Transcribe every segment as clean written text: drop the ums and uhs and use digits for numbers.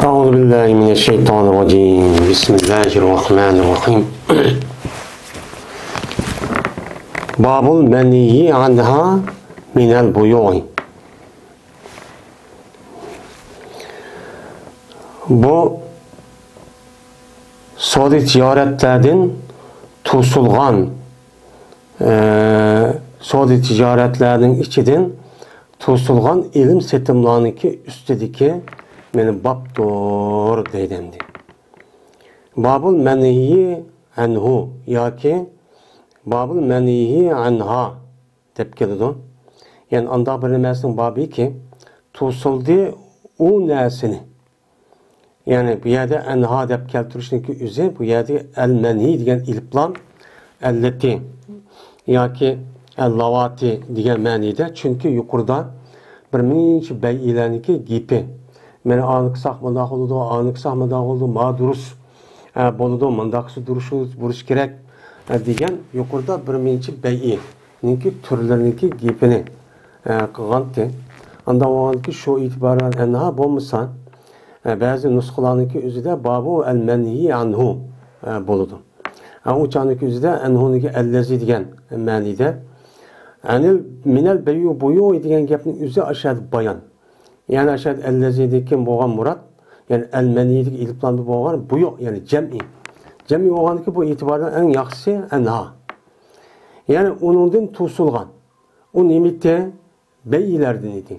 أعوذ بالله من الشيطان الرجيم بسم الله الرحمن الرحيم باب المنهي عنها من البيوع. Bu savdo ticaretlerden to'silgan savdo ticaretlerinin içinden to'silgan ilim setimlarniki üstedeki meni babdur deydendi. Babul menhiyi anhu yoki babul menhiyi anha deb keladi. Yani anda bir narsning babiki to'sildi u narsani. Yani bu yerde enha deb keltirishniki o'zi bu yerde el menhi degan ilplam allati yoki el-lavati degan ma'noda, chunki yuqorida bir mincha bay'ilarniki gapi. Meni aniqsaq bundoq bo'ladi, aniqsaq bundoq bo'ladi, ma durust bo'ladi, bundoqsi burish kerak degan yuqorida bir mincha bay'ininki turlariniki gapini qilgandi. Unda o'g'anki shu e'tiboran enha bo'lmasa bazı nusxalarniki o'zida babu el-menhi anhu bo'ladi. O çaniki o'zida anhuniki allazi degan ma'noda anil minal bayu buyu degan gapning o'zi ashad bayon. Yani ashad allazi'dagi bo'lgan murad, yani el-menhi'dagi ilplanib bo'lgan buyu, yani jam'i. Jam'i bo'lganki bu e'tibordan eng yaxshisi anha. Yani uningdan to'silgan. U nimitda bay'ilardan edi.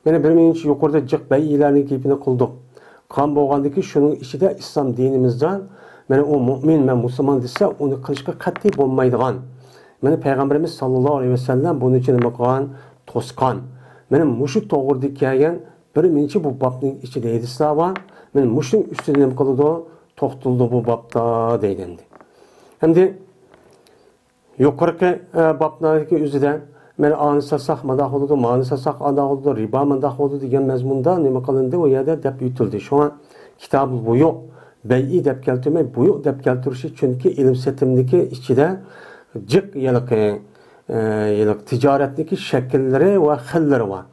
Mana bir mincha yuqorida jiq bay'ilarning gapini qildik. Kan bo'lgandaki shuning ichida islom dinimizdan mana u mu'min va musulmon desa uni qilishga qat'iy bo'lmaydigan. Mana payg'ambarimiz sollallohu alayhi vasallam buning uchun nima qilgan? To'sqan. Mana mushu to'g'rida kelgan bir mincha bu bobning ichida hadislar bor. Mana mushuning ustida nima qiladi? To'xtaldi bu bobda deyildi. Endi yuqorqi boblarning o'zida men ansasak manda bo'ldi, mansasak anda bo'ldi, riba manda bo'ldi degan mazmunda nima qilindi u yerda deb yutildi. Shu kitob bu yo'q. Bay'i deb keltirmay, bu yo'q deb keltirishi chunki ilm setimniki ichida jiq yiliq tijoratniki shakllari va xillari bor.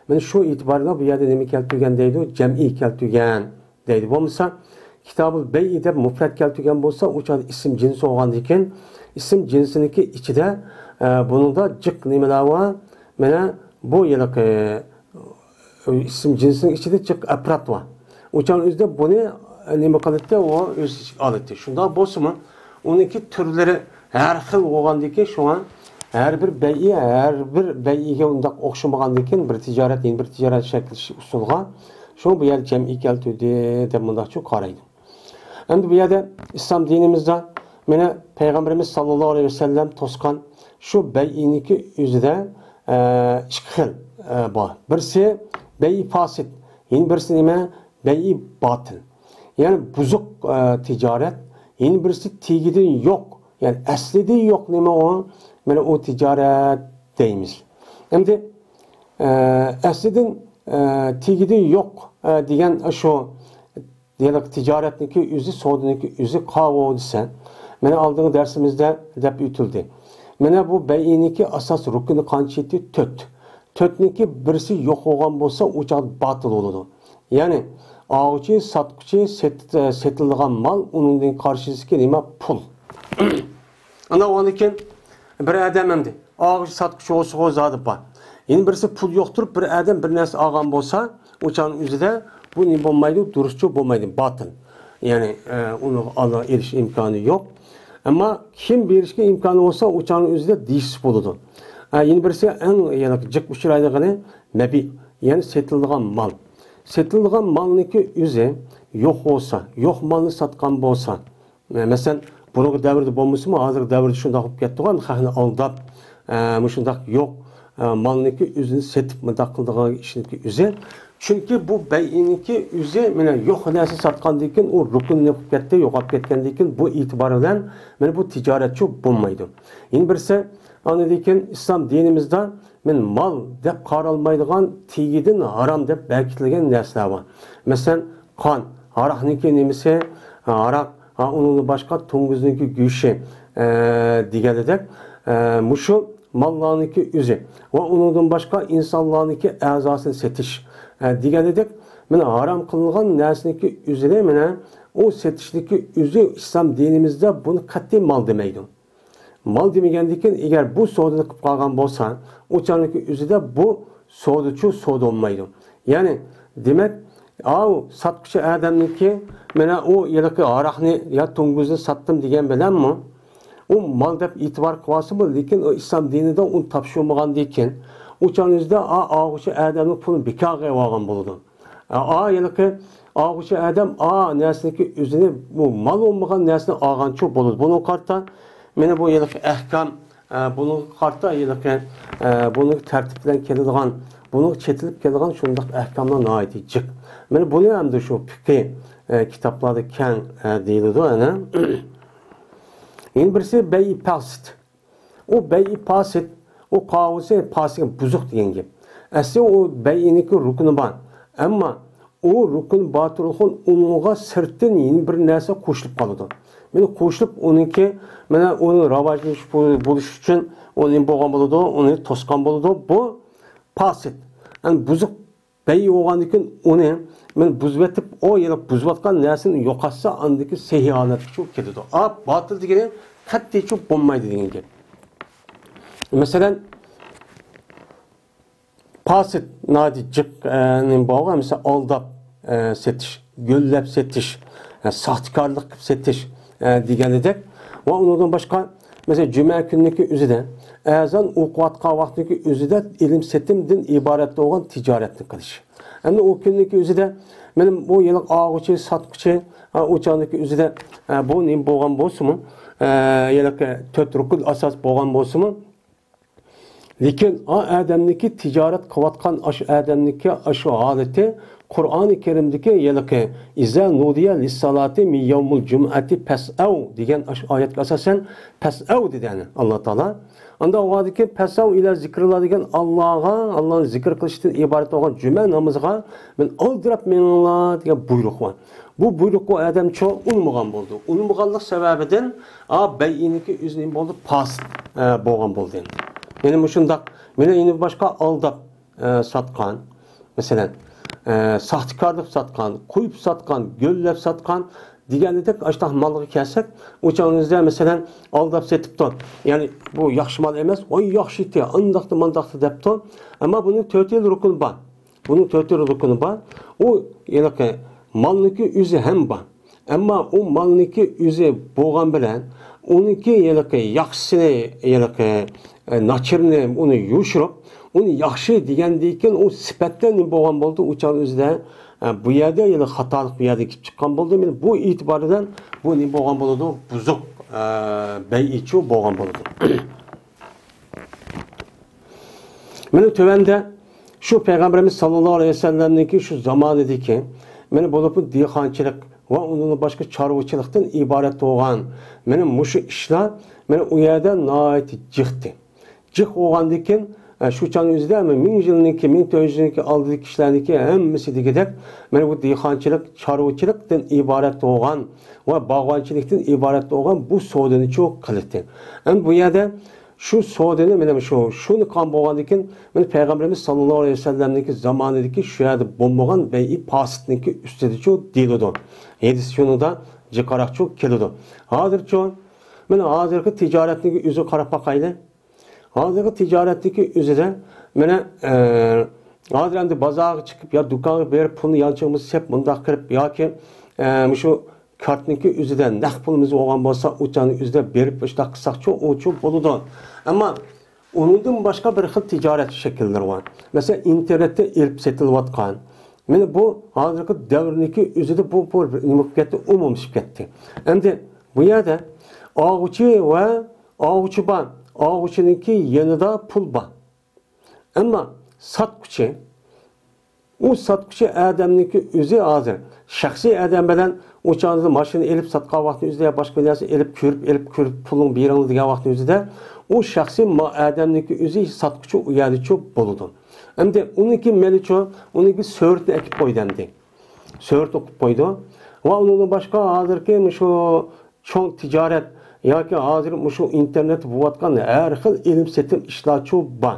Men shu e'tiborda bu yerda nima keltirgan deydi? Jam'i keltirgan deydi. Bo'lmasa kitobul bay'i deb mufrad keltirgan bo'lsa, u chog'da ism jinsi bo'lgandan keyin ism jinsiniki ichida buningda jiq nimalar bor? Mana bu yiliq ism jinsining ichida jiq afrod bor. O'shaning o'zida buni nima qiladi? U o'z ichiga oladi. Shunday bo'lsa-mu, uniki turlari har xil bo'lgandan shuna har bir bay'iga undaq o'xshamagandan keyin bir tijorat, bir tijorat shakli usulga shu bu yer jam'i keltirdi deb mundaqcha qaraydi. Endi bu yerda islom dinimizda mana payg'ambarimiz sollallohu alayhi vasallam to'sqan shu bay'iniki o'zida ikki xil bor. Birisi bay'i fasid, yana birisi nima? Bay'i botil. Yani buzuq tijorat, yana birisi tegidan yo'q. Yani aslida yo'q nima o? Mana o tijorat deymiz. Endi aslidan tegidan yo'q degan shu deylik tijoratniki o'zi, savdoniki o'zi qavo desa, mana oldingi darsimizda deb o'tildi. Mana bu bay'iniki asos rukni qanchati 4. 4niki birisi yo'q bo'lgan bo'lsa, u chaq botil bo'ladi. Ya'ni oluvchi, sotuvchi setilgan mal, uning qarshisiga nima? Pul. Ana ondan keyin bir odam endi oluvchi, sotuvchi bo'lsa zodi bor. Endi birisi pul yo'q turib bir odam bir narsa olgan bo'lsa, o'shaning o'zida bu nima bo'lmaydi? Durustchi bo'lmaydi, botil. Ya'ni uni olib erish imkoni yo'q. Ama kim berishga imkoni bo'lsa, o'shaning o'zida deysiz bo'ladi. Endi birisi eng jiq uchraydigani mabi, ya'ni setilgan mal. Setilgan malniki o'zi yo'q bo'lsa, yo'q malni sotgan bo'lsa, masalan, burungi davrda bo'lmasa-mu, hozirgi davrda shunday bo'lib ketdi-ku, xalqni aldab, shunday yo'q malniki o'zini setib mundaq qildigan ishniki o'zi. Chunki bu bay'iniki o'zi mana yo'q narsa sotgandan keyin u ruknni bo'lib ketdi, yo'qolib ketgandan keyin bu e'tibor bilan mana bu tijoratchi bo'lmaydi. Endi birisi andan keyin islom dinimizda men mal deb qaralmaydigan tegidan harom deb belgitilgan narsalar bor. Masalan, qon, aroqniki nimasi? Aroq, undan boshqa to'ngizniki go'shi deganidek, mushu mallarniki o'zi va undan boshqa insonlarniki a'zosini setish deganidek Mana haram qilgan narsaniki üzere mana o setishdagi o'zi islom dinimizda buni qat'iy mal demaydi. Mal demagandikin agar bu savdoni qilib qolgan bo'lsa, o'chaniki o'zida bu savdochi savdo olmaydi. Ya'ni demak, satquchi odamniki mana o yilqi aroqni yo tunguzni satdim degan bilanmi? O mal deb e'tibor qilyapsizmi? Lekin o islom dinida uni topshirmagandan keyin o'chanizda og'uchi odamning pulini bekorga olgan bo'ladi. Yilqi og'uchi odam narsaniki o'zini bu mal olmagan narsani olgancha bo'ladi. Buni qarta mana bu yilqi ahkam buni qarta yilqi buni tartib bilan keladigan, buni chetilib keladigan shunday ahkamlar noiti jiq. Mana buni ham shu fiqh kitoblarda keng deyiladi ana. Endi birisi bay fasid. O bay fasid, o qavsi fasid buzuq degan gap. Asli o bayiniki rukuni bor. Ammo o rukun batulxun unga sirtdan yeni bir narsa qo'shilib qoladi. Meni qo'shilib uniki mana uni rivojlanish bo'lish uchun uni bo'lgan bo'ladi, uni to'sqan bo'ladi. Bu fasid. Yani buzuq bay bo'lgandan keyin uni men buzib etib, o yana buzayotgan narsani yo'qotsa, andiki sehiyanat shu ketadi. Batil degani qat'iy shu bo'lmaydi degan gap. Masalan, fasid nadijiqning bo'lgan mesela aldab setish, go'llab setish, saxtakorlik qilib setish deganidek va undan boshqa mesela juma kuniki o'zida azon o'qiyotgan vaqtniki o'zida ilm setimdan iborat bo'lgan tijoratni qilish. Endi o kuniki o'zida menim bu yillik og'uchi, satquchi, o'chaniki o'zida bu nim bo'lgan bo'lsa-mu, yillik 4 rukun asos bo'lgan bo'lsa-mu, lekin odamniki tijorat qilayotgan odamniki shu holati Qur'oni Karimdagi yillik iza nudiya lis-salati min yawmil jum'ati fas'au degan oyatga asosan fas'au dedi Alloh taolo. Anda o'g'adiki pasav ila zikrillah degan Allohni zikr qilishdan iborat bo'lgan juma namoziga men oldirab meninglar degan buyruq bor. Bu buyruqqa odam cho'q unmagan bo'ldi. Unmaganlik sababidan bayiniki o'zining bo'ldi fasid bo'lgan bo'ldi. Mening shundaq, meni endi boshqa aldab satqan, masalan, saxtakorlik satqan, qo'yib satqan, go'llab satqan deganidek ashtaq malga kelsak, o'chanizda masalan aldab setibdi. Ya'ni bu yaxshi mal emas, voy yaxshi eti, andaqda mandaqda debdi. Ammo buning 4 yil rukuni bor. Buning 4 yil rukuni bor. O ya'ni malniki o'zi ham bor. Ammo o malniki o'zi bo'lgan bilan uniki ya'ni yaxshisini ya'ni nachirni uni yushirib, uni yaxshi degandan keyin o sifatdan bo'lgan bo'ldi o'chan o'zida. Bu yerda yana xatolik bu yerda kelib chiqqan bo'ldi. Men bu e'tiboridan bu nima bo'lgan bo'ladi? Buzuq bay'ichi bo'lgan bo'ladi. Meni tövanda shu payg'ambarimiz sollallohu alayhi vasallamniki shu zamonidagi meni bo'lib dehqonchilik va uning boshqa chorvachilikdan iborat bo'lgan meni mushu ishlar meni u yerda noit jiqdi. Jiq bo'lgandan keyin shu chang o'zida 1000 yilniki 1400 yilniki oldidagi kishilarniki hammasi degidek mana bu dehqonchilik, chorvachilikdan iborat bo'lgan va bog'bonchilikdan iborat bo'lgan bu savdoni cho'q qildi. Endi bu yerda shu savdoni mana shuni qon bo'lgandan keyin mana payg'ambarimiz sollallohu alayhi vasallamniki zamonidagi shu yerda bo'lmagan bay'i fasidniki ustida cho'q deyiladi. Hadis shunida jiqaroq cho'q keladi. Hozircha mana hozirgi tijoratning o'zi qarab boqaylik. Hozirgi tijoratdagi o'zida mana hozir endi bozorga chiqib yo do'konga berib pulni yanchimiz sep bundaq kirib yoki shu kartniki o'zida naqd pulimiz bo'lgan bo'lsa, o'chani o'zida berib ishda qilsaqchi, o'chu bo'ladi. Ammo undan boshqa bir xil tijorat shakllari bor. Masalan, internetda elib setilayotgan. Mana bu hozirgi davrniki o'zida bu nima ketdi, umumlashib ketdi. Endi bu yerda og'uchi va og'uchi bor. Og'uchininki yanida pul bor. Ammo satquchi u satquchi odamniki o'zi hozir shaxsiy odam bilan o'chanda mashina elib satgan vaqtni o'zida boshqa narsa elib ko'rib pulni bering degan vaqtni o'zida u shaxsiy odamniki o'zi satquchi u yerda cho'p bo'ladi. Endi uniki melicho, uniki so'rtni ekib qo'ydandi. So'rt o'qib qo'ydi va undan boshqa hozirgi shu cho'ng tijorat yoki hozir shu internet bo'layotgan har xil ilm setim ishlar cho'p bor.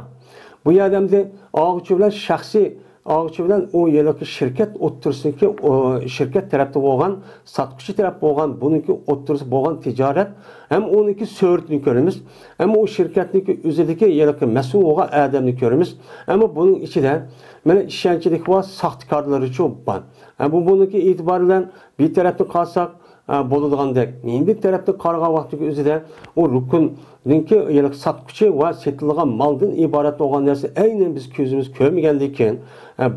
Bu yerdamda og'uchi bilan shaxsiy ağıçı bilen o yerleki şirket otursunki o şirket tarafta olgan, satkıcı tarafta olgan, bununki otursu olgan ticaret hem onunki söğürtünü görürüz. Hem o şirketniki üzerindeki yerleki mesul olgan adamını görürüz. Ama bunun içinde mene işençilik var, sahtkarları çok var. Bu bununki itibariyle bir tarafta kalsak bo'ladigan endi tarafda qarg'a vaqtiga o'zida u rukunninki satquchi va setilgan maldan iborat bo'lgan narsa aynan biz ko'zimiz ko'rmagandan keyin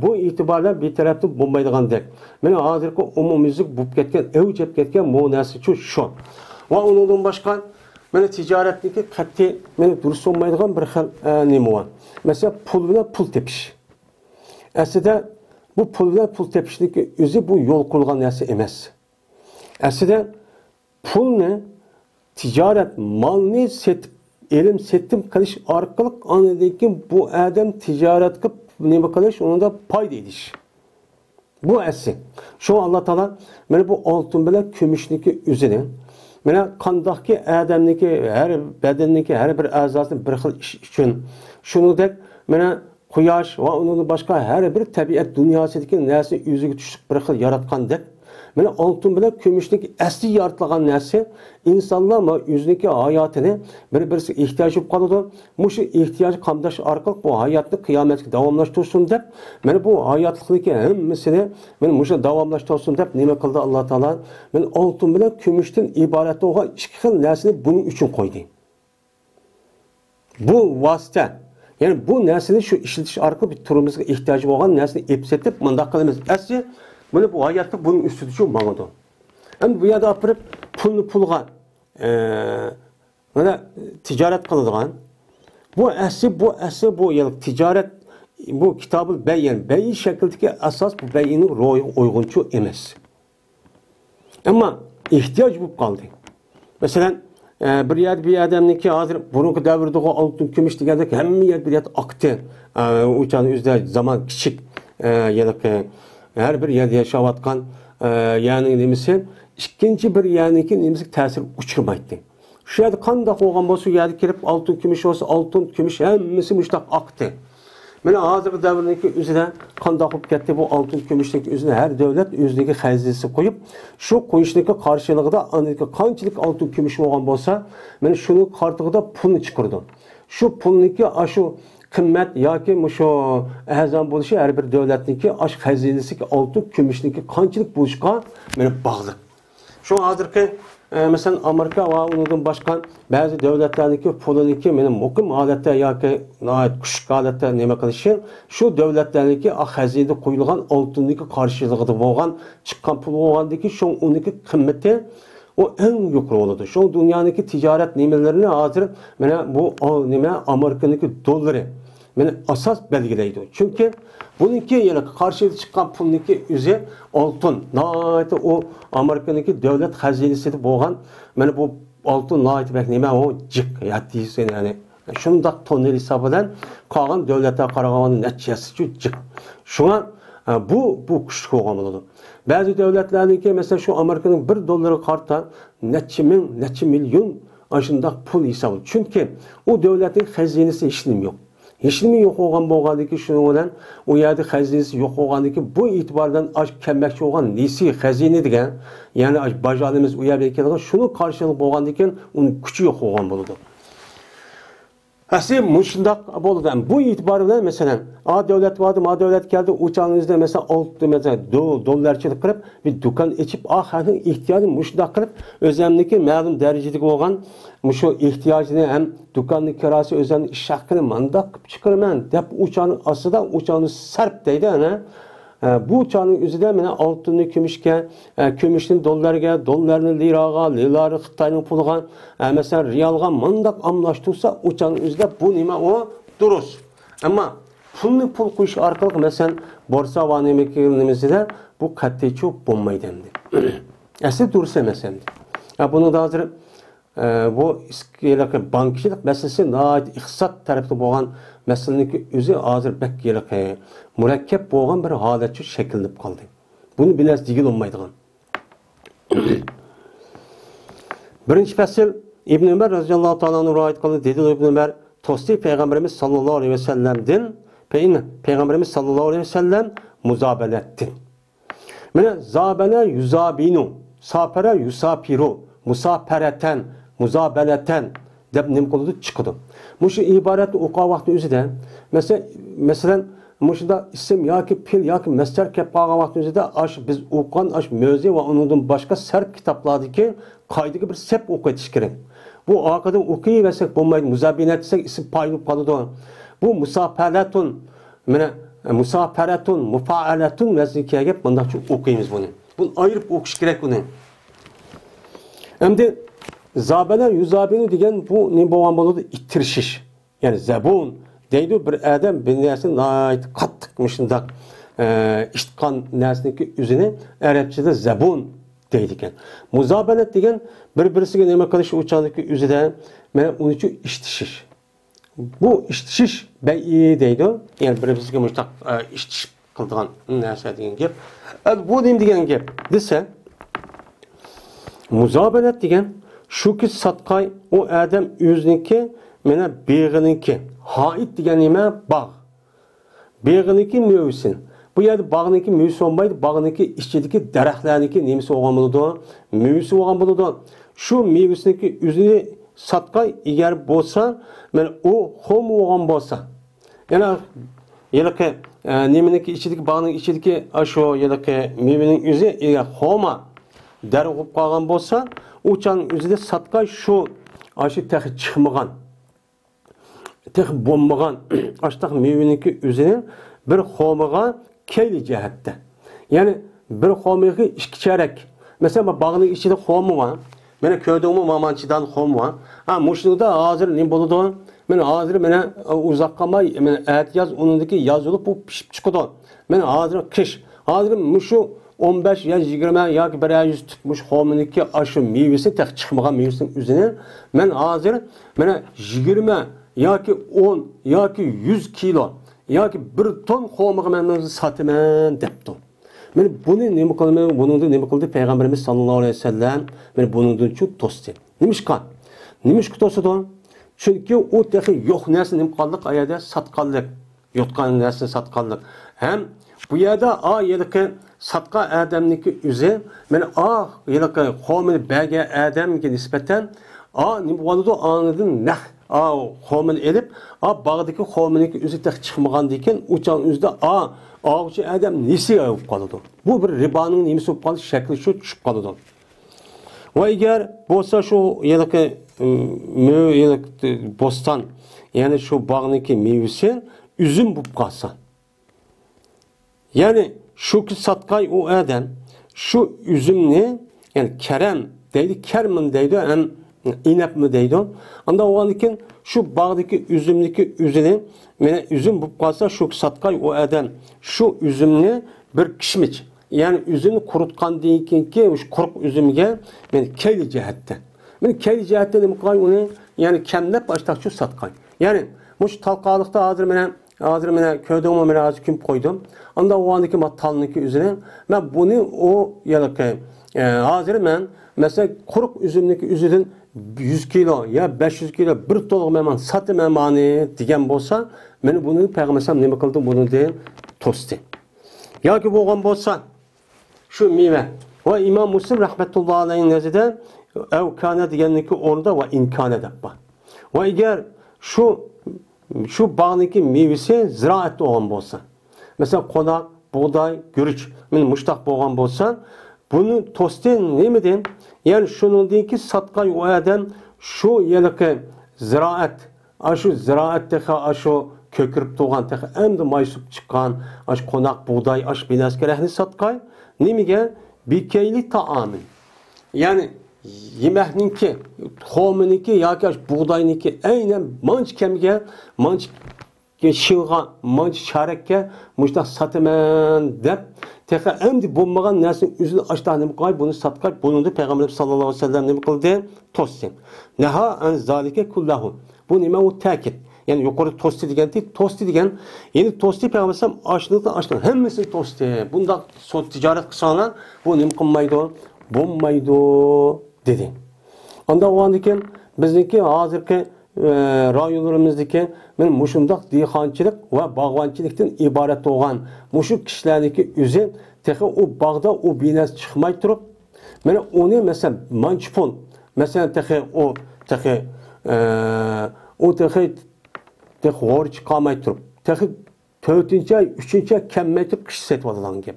bu e'tiborlar bir tarafda bo'lmaydigandek. Mana hozirgi umumyuzlik bo'lib ketgan, avjab ketgan bu narsa shu. Va undan boshqa mana tijoratniki qat'iy mana durust bo'lmaydigan bir xil nima bor. Masalan, pul bilan pul tepish. Aslida bu pul bilan pul tepishniki o'zi bu yo'l qo'yilgan narsa emas. Aslida pulni tijorat malni setib elim setim qilish orqali anadagi bu adam tijorat qilib nima qilish undan foyda edish. Bu asli. Shu Alloh taolo mana bu oltin bilan kumushniki o'zini mana qandoqki odamniki har badanniki har bir a'zosini bir xil ish uchun shuningdek mana quyosh va undan boshqa har bir tabiat dunyosidagi narsa o'ziga tushib bir xil yaratgandek. Mana oltin bilan kumushlik asli yaratilgan narsa insonlar o'zining hayotini bir-birisiga ehtiyoj bo'lib qoladi. Mushu ehtiyoj qamdash orqali bu hayotni qiyomatga davomlashtirsin deb, mana bu hayotlikniki hammasini mana mushu davomlashtirsin deb nima qildi Alloh taolo? Mana oltin bilan kumushdan iborat bo'lgan ikki xil narsani buning uchun qo'ydi. Bu vosita. Ya'ni bu narsani shu ishlatish orqali bir turumizga ehtiyoj bo'lgan narsani epsetib, bunday qilamiz. Asli bunu bu hayatta bunun üstüde çok mağdur. Hem bu yada apırıp pulga böyle ticaret kılıdığın bu yıllık ticaret bu kitabı beyin şekildeki asas bu beyinin royu uygunçu emez. Ama ihtiyaç bu kaldı. Mesela bir adamniki hazır bununki devirde o altın gümüş degende hem yer bir yer aktı. Uçağın üzerinde zaman küçük yıllık her bir yerde yaşavatkan yani nemisi ikinci bir yaniki nemisi tesir uçurmaydı. Şu yerde kandak olgan bolsa yerde kirip altın gümüş olsa altın gümüş hemmisi müştak aktı. Mana hazırki davrındaki üzerine kandak olup gitti bu altın gümüşteki üzerine her devlet üzerindeki hazinesi koyup şu koyuştaki karşılığında anadaki kançılık altın gümüş olgan bolsa mana şunun kartığında pulunu çıkardı. Şu pulunki aşı kıymet yoki mushu azam bo'lishi har bir davlatniki osh xazinasi oltin kumushniki qanchalik bo'lishga meni bog'liq. Shu hozirgi masalan Amerika va undan boshqa ba'zi davlatlarniki puliniki meni muqim holatda yoki kuchli holatda nima qilishi shu davlatlarniki xazinada qo'yilgan oltinniki qarshiligida bo'lgan chiqqan pul bo'lgandiki shu uniki qiymati o en yukarı oldu. Şu dünyadaki ticaret nimelerini hazır mana bu nima Amerika'nınki doları meni asas belgileydi. Çünkü bununki yani karşıya çıkan pulunki yüzü altın. Nahayeti o Amerika'nınki devlet hazinesi de boğan meni bu altın nahayeti belki nima o cık yattıysa yani. Şundak tonel hesabından kalan devlete karagamanın neticesi cık. Şuna bu küçük olgan oldu. Bazı devletlerdeki mesela şu Amerika'nın $1 karta neçe milyon aşında pul hesabı. Çünkü o devletin hazinesi işlem yok. İşlemi yok olgan boğadaki şunun o yerde hazinesi yok olgandaki bu itibardan aç kemekçi olgan nesi hazine degen yani aç bacanımız uyarırken şunu karşılık boğandaki onun küçü yok olgan buludu. Aslında muşundak oldu. Bu itibarıyla mesela A devlet vardı, A devlet geldi uçağınızda mesela oldu mesela dolarçılık kırıp bir dükkan içip hanın ihtiyacını muşundak kırıp özlemdeki malum derecede olan şu ihtiyacını hem dükkanın kirası özlemli iş hakkını mandak çıkarman dep uçağın aslında uçağını sarp deydi ana. Bu uçağın üzerinde mene altını kümüşke, kümüşün dolarga, dolarını liraga, liraları Xitayning puluga, mesela riyalga mandak amlaştırsa uçağın üzerinde bu nima o duruz. Ama pulni pul qo'yish orqali mesela borsa va nimamizda bu qat'iy çok bo'lmaydi endi. Asli durus emas endi. Buni da hozir bu bankchilik masalasi iqtisod tarafida bo'lgan masalaning o'zi hozir bak murakkab bo'lgan bir holatcha shakllanib qoldi. Buni bilas digil olmaydigan. Birinchi fasl İbn Ömer radhiyallohu ta'ala anhu rivoyat qildi. Dedi İbn Ömer to'sti payg'ambarimiz sallallohu alayhi vasallamdan Peygamberimiz sallallahu aleyhi ve sellem muzabene ettin. Mene zabene yuzabinu, sapere yusapiru, musapereten, muzabeleten deb nim kılıdı çıkıdı. Muşu ibaretli oqa vakti üzide mesela muşuda isim yaki pil yaki mesler kepağa vakti üzide aş biz oqan aş mövzi ve onundan başka serp kitaplardaki kaydığı bir sep oku etiş gerek. Bu arkada okuyu versek bulmaydı. Muzabine etsek isim paylıp kalıdı. Bu musaperetun musaperetun, mufaaletun vezikiye gep bundan çok okuyumuz bunu. Bunu ayırıp okuş gerek bunu. Hem de zabeler yüzabini degen bu ne boğan buludu? İttirişiş. Yani zebun deydi bir adam bir nesin ait kattıkmışında iştkan nesindeki üzerine Arapçada zebun deydiken. Muzabenet degen birbirisiyle neme kılışı uçandaki üzerine onun için iştişiş. Bu iştişiş beyi deydi. Yani birbirisiyle müştak iştiş kıldığın nese degen gep. Bu deyim degen gep. Dese muzabenet degen şu ki satkay o adam yüzünki mene beğeninki. Hait degen nime bağ. Beğeninki mövüsün. Bu yerde bağınınki mövüsü olmaydı. Bağınınki içindeki daraxtlarınki nemisi olgan buludu. Mövüsü olgan buludu. Şu mövüsündeki yüzünü satkay eğer bolsa, men o hom olgan bolsa. Yani yelke neminiki içindeki bağının içindeki aşo yelke mövünün yüzü eğer homa darıgıp kalgan bolsa, uçanın yüzünde satkay şu aşı tehi çıkmagan. Tehi bommagan. Aştaq mövününki yüzünü bir homaga keyli cihette. Yani bir homaga iki çeyrek. Mesela bağının içinde homu var. Mene köydüğümü mamançıdan homu var. Ha muşluğda hazır ne buludu? Mene hazır mene uzakkama mene et yaz onundaki yazılıp bu pişip çıkıdı. Mene hazır kış. Hazır muşu 15 ya 20 ya ki 100 tutmuş homuniki aşı meyvesi tek çıkmagan meyvesinin üzerine men hazır mene 20 ya ki 10 ya ki 100 kilo ya ki 1 ton homuğu men satımen depti. Men bunu neme kıldı? Bunun neme kıldı? Peygamberimiz sallallahu aleyhi ve sellem men bunun çok tostu. Nimişkan? Nimişki tostu? Çünkü o tehi yok nersin neme kaldık ayada satkallık. Yotkan nersin satkallık. Hem bu yada yelke satka adamniki üze men yelke homun bege adamge nispeten neme oldu anladın nah homun elip bağdaki homuniki üzü tek çıkmagan diken uçan üzde ağucu adam nesi ayıp kalıdı. Bu bir ribanın nemisi olup kalıdı, şekli şu çıkıp kalıdı. Ve eğer bolsa şu yelke bostan yani şu bağınki meyvesi üzüm bulup kalsa. Yani şu ki satkay o adam şu üzümni yani kerem deydi, kermin deydi, hem inep mi deydi. Anda o andikin şu bağdaki üzümdeki üzümü üzüm bulup kalsa şu satkay o adam şu üzümni bir kişmiş. Yani üzümü kurutkan deyken ki kuruk üzümge keyli cihette. Keyli cihette de mutlaka onu yani kemlep baştak şu satkay. Yani muş talkalıkta hazır mene köydüğümü mene azı küm koydum. Anda o andaki matalınki üzerine ben bunu o yalaka hazır men mesela kuruk üzümdeki üzümün 100 kilo ya 500 kilo bir toluk meman satı memani diyen bolsa men bunu peygambersem neme kıldım bunu değil tosti. Ya ki boğan bolsa şu meyve ve İmam Müslim rahmetullahi aleyhin nezide evkane diyenlik orada ve imkane dabba. Ve eğer şu bağındaki meyvesi ziraatli olan bolsa. Mesela konak, buğday, gürüç, muştak boğan bolsa bunu tosten ne mi diyeyim? Yani şunun değil ki satkay o adam şu yelke ziraat, şu ziraatteki şu kökürüp doğan tehi hem de maysup çıkan konak, buğday, binesker ehli satkay ne mi gel? Bir keyli taamin. Yani yemekninki, homuninki, ya ki buğdayninki aynen manç kemge, manç şılğa, manç şarekke, muşta satımen dep, tehe emdi bulmagan nersin üzülü açtağını kay, bunu satkay, bunu da Peygamber sallallahu aleyhi ve sellem ne kıldı? Tossin. Neha en zalike kullahu. Bu nime o tekit. Yani yukarı tosti diyen değil, tosti diyen, yani tosti Peygamber sallallahu aleyhi ve sellem açtığını, hemmesi tosti. Bunda ticaret kısalar, bu nime kılmaydı, bulmaydı dedi. Anda o andaki bizdeki hazırki rayonlarimizdaki men mushundaq dehqonchilik va bog'bonchilikdan iborat bo'lgan mushu kishilarniki o'zi texi u bog'da u binas chiqmay turib, mana uni masalan manchpon, masalan texi g'or chiqmay turib, texi 4-ay, 3-ay kelmay turib kishi setib oladigan gap.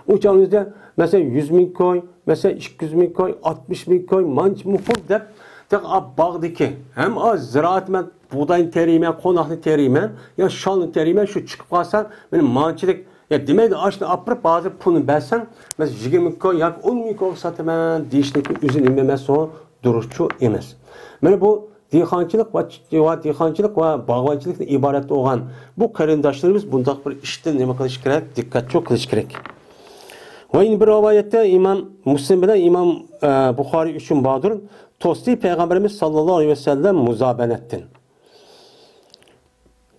O çağınızda mesela 100 bin koy, mesela 200 bin koy, 60 bin koy, manç muful dep, tek bağdaki hem az ziraat men buğdayın teriymen, konaklı teriymen, ya şanlı teriymen şu çıkıp kalsan benim mançılık ya demeyi de açtı apırıp bazı pulunu versen mesela 20 bin koy, ya 10 bin koy satımen dişteki üzün inmemesi o duruşçu emez. Yani bu dehqonchilik va bog'bonchilikdan iborat bo'lgan bu qarindoshlarimiz bundoq bir ishni nima qilish kerak, diqqatli qilish kerak. Va endi bir rivoyatda Imom Muslim bilan Imom Buxoriy uchun bordir. To'sti payg'ambarimiz sallallohu alayhi vasallam muzobanatdan.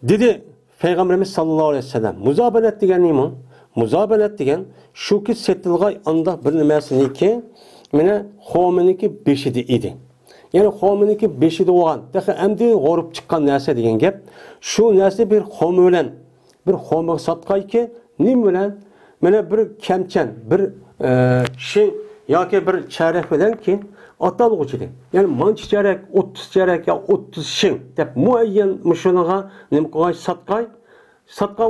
Dedi payg'ambarimiz sallallohu alayhi vasallam, muzobanat degan nima? Muzobanat degan shuki setilg'ay anda bir nimasiniki, mana xo'miniki beshida edi. Yani xo'miniki beshida bo'lgan, dahi endi g'orib chiqqan narsa degan gap. Shu narsa bir xo'mi bilan, bir xo'mi sotqayki, nim bilan mana bir kamchan, bir şey yoki bir charak bilan ki atalg'uchidir. Yani manch charak, 30 charak ya 30 shing deb muayyan mushunaga nima qo'y sotqay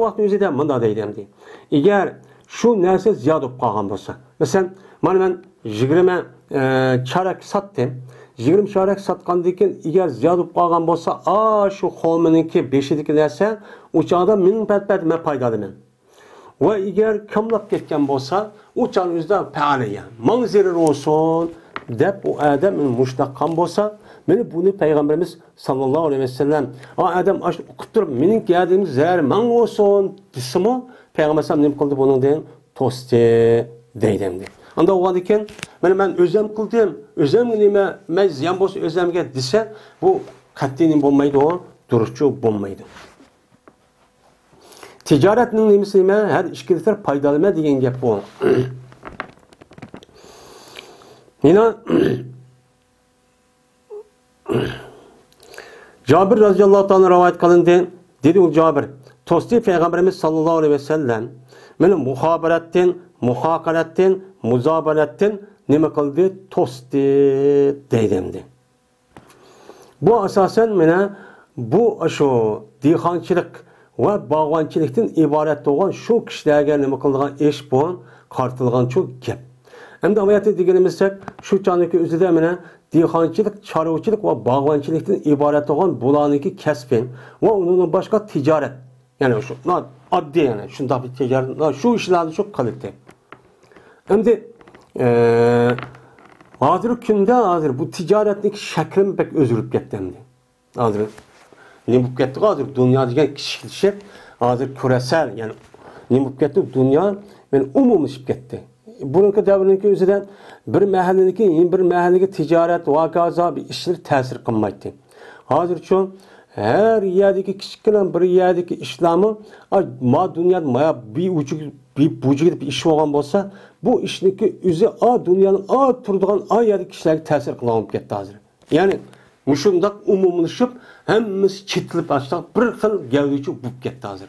vaqt o'zida bunda deydi. Agar shu narsa ziyod bo'lib qolgan bo'lsa, masalan, mana men 20 charak sotdim. 20 charak satqandan keyin agar ziyod bo'lib qolgan bo'lsa, shu xo'miniki 5idagi narsa u chog'da men men foydalaman. Va agar kamlab ketgan bo'lsa, u chog'ingizda paaliya, ming zirir olsun deb u odam mushtaqan bo'lsa, meni buni payg'ambarimiz sallallohu alayhi vasallam odam o'qib turib, mening gadim zarar ming olsun desimi, payg'ambar nima qildi buningdan to'sdi deydimdi. Anda o iken ben özlem kıldım, özlem nime men ziyan bolsa özlemge dese bu katliğinin bulmaydı o, duruşçu bulmaydı. Ticaretin nimesi nime her işkilikler paydalama diyen gap bu. Yine Cabir radıyallahu ta'ala rivayet kılındı. Dedi o Cabir, Tosti Peygamberimiz sallallahu aleyhi ve sellem benim muhakarattin, muzabarattin nima qildi? To'sdi deydimdi. Bu asosan mana bu shu dehqonchilik va bog'bonchilikdan iborat bo'lgan shu kishilarga nima qilgan ish bu qartilgan shu gap. Endi oyatda deganimizda shu choniki o'zida mana dehqonchilik, chorvachilik va bog'bonchilikdan iborat bo'lgan bularniki kasbin va undan boshqa tijorat. Yani şu adli yani şunda bir ticaret, şu işlerde çok kalite. Hem de hazır günde hazır bu ticaretlik şeklimi pek özürüp gettimdi. Hazır ne bu getti hazır dünyadaki kişilik hazır küresel yani ne bu getti dünya ben umumlaşıp gitti. Bununki devrindeki özüden bir mahalledeki ticaret vakaza bir işler tesir kılmaydı. Hazır çoğun her yerdeki kichikina bir yerdeki İslam'ı ma dünyada bir bucu gidip iş olgan bo'lsa, bu işniki o'zi dünyanın turadigan yerdeki kişilerge ta'sir qilib ketdi hozir. Yani mushundaq umumlashib hammasi chetilib açtaq bir xil gavdichi bo'lib ketdi hozir.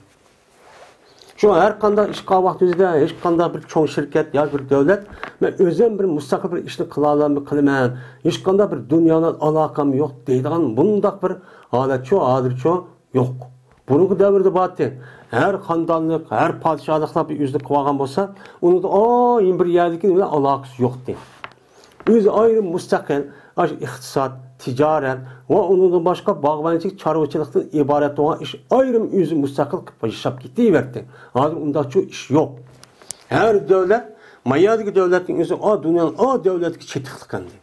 Şu her qanday ish qilgan vaqt o'zida hech qanday bir cho'ng shirkat yoki bir davlat men o'zim bir mustaqil bir ishni qilaman, hech qanday bir dunyodan aloqam yo'q deydigan bundaq bir holat hozircha yo'q. Bunun davrida batı. Her xonadonlik, her podshohliklar bir o'zini qilib olgan bo'lsa, uni bir yerdagi bilan aloqasi yo'q deydi. O'zi ayrim mustaqil iqtisod, ticaret ve onun başka bog'bonchilik, chorvachilikdan iborat bo'lgan ish ayrim o'zi mustaqil qilib yashab ketaverdi. Hozir unda shu ish yo'q. Her devlet, mayadagi devletning o'zi dunyoning davlatga chetiqliqandi.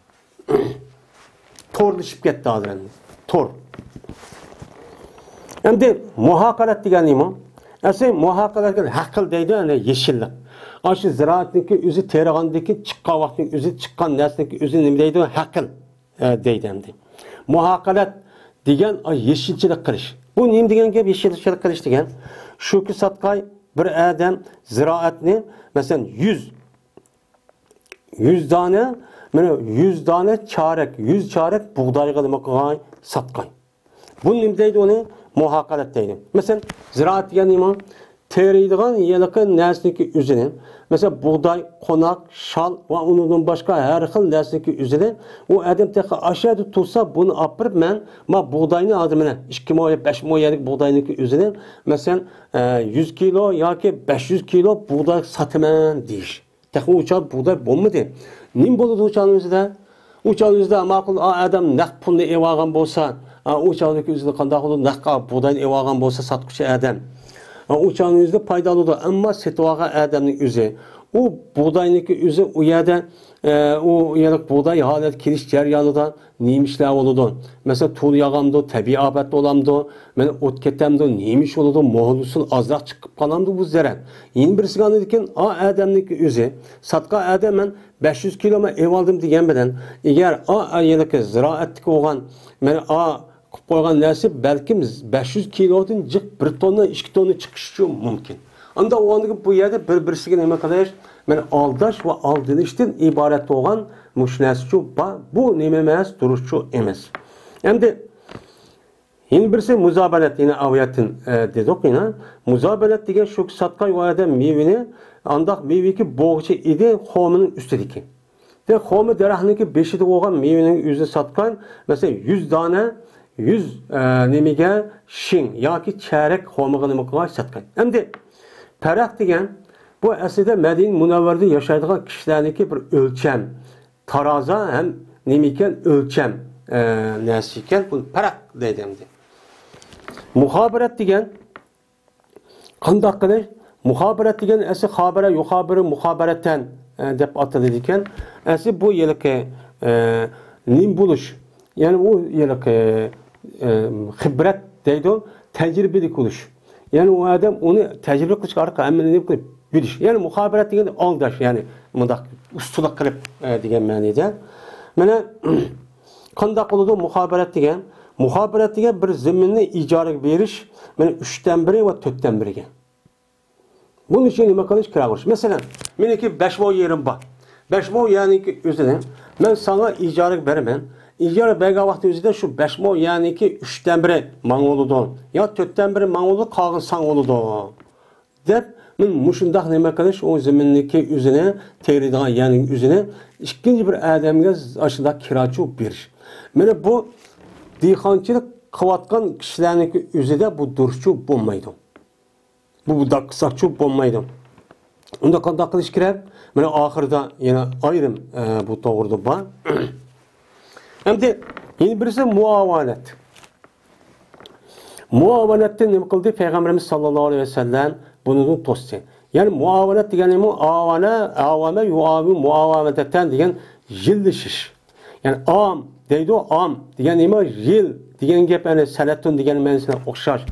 Torlashib ketdi hozir endi. Tor. Endi muhaqarat degan nima? Asli muhaqaratga haqil deydi, yani yeşillik. Aşı ziraatniki o'zi terag'andagi chiqqan vaqtning o'zi chiqqan narsaniki o'zi nima deydi? Haqil deydi endi. Muhaqarat degan yeşilchilik qilish. Bu nima degan gap yeşilchilik qilish degan? Shuki satqay bir odam ziraatni masalan 100 tane, mana 100 tane çarek, 100 çarek buğdayga nima qilgan satqay. Bu nima deydi onu? Muhaqarat deydi. Mesela ziraat degan nima? Teriydigan yiliqi narsaniki o'zini, mesela buğday, qo'noq, shol va undan boshqa har xil narsaniki o'zini u odam taqa ashadi tursa buni olib berib men buğdayni hozir mana 2 moy, 5 moylik buğdayniki o'zini masalan 100 kilo yoki 500 kilo buğday sotaman deyish. Taqa ucha buğday bo'lmadi. Nim bo'ladi uchaning o'zida? Uchaning o'zida ma'qul odam naq pulni eb olgan bo'lsa, uchaning o'zida qanday qilib naq buğdayni eb olgan bo'lsa sotquchi odam uçağın yüzde faydalıdır ama setvağa adamın yüzü. O buğdayniki yüzü o yerde o yıllık buğday halet kiriş ceryanıdan neymişler oludu. Mesela tuğ yağamdı, tabi afet olamdı, ben ot ketemdi, neymiş oludu, moğlusun azrak çıkıp kalamdı bu zeren. Yeni birisi kanıdırken adamın yüzü, satka adam ben 500 kilo ev aldım diyen beden, eğer yıllık ziraatlik olan, ben qo'ygan narsa balkim 500 kilodan jiq 1 tonna 2 tonna chiqishi mumkin. Unda o'g'anligi bu yerda bir-birisiga nima qilish, mana aldash va aldinishdan iborat bo'lgan mushnasichu bu nima emas, turishchu emas. Endi yana birisi muzobalat, yana aviyatdan dedik yana. Muzobalat degan shu satqa yo'yada mevini, andaq meviki bo'g'chi edi xomining ustidagi. De xomi daraxtniki beshida bo'lgan mevining o'zi satgan, mesela 100 dona 100 nimiga shing yoki charak xomiga nima qilib satgan. Endi farq degan bu aslida Madina Munavvarda yashaydigan kishilarniki bir o'lcham, taroza ham nima ekan o'lcham narsa ekan, bu farq deydi endi. Muhobarat degan qanday qilish? Muhobarat degan asli xabara yuxabiri muhobaratan deb ataladi ekan. Asli bu yilki nim bo'lish, ya'ni u yilki xibrat deydi, tajribali bo'lish. Ya'ni u odam uni tajriba qilish orqali amalini qilib bilish. Ya'ni muhobarat degan aldash, ya'ni bundaq ustulik qilib degan ma'noda. Mana qanday qiladi muhobarat degan? Muhobarat degan bir zaminni ijaraga berish, mana 3 dan 1 va 4 dan 1 ga. Bunun için nima qilish kerak? Mesela meniki 5 moy yerim bor. 5 moy ya'ni o'zini men sana ijaraga beraman. İcra bergan vaqt o'zida shu 5 moy ya'ni 3 dan 1 man bo'ladi. Yo 4 dan 1 man bo'ladi, qolgan san bo'ladi. Deb men mushundaq nima qilish, o zaminniki o'zini teriydigan ya'ni o'zini ikkinchi bir odamga ashunda kirachu berish. Mana bu dehqonchilik qilayotgan kishilarniki o'zida bu durishchu bo'lmaydi. Bu daqsaqchu bo'lmaydi. Unda qanday qilish kerak? Mana oxirida yana ayrim bu to'g'rida bor. Endi yeni birisi muavanat. Muavanatni nima qildi Payg'ambarimiz sallallohu alayhi vasallam buni to'sdi. Ya'ni muavanat degani avama yuavi muavanatan degan yillishish. Ya'ni am deydi, am degan nima yil degan gap, ya'ni sanatun degan ma'nosida o'xshash.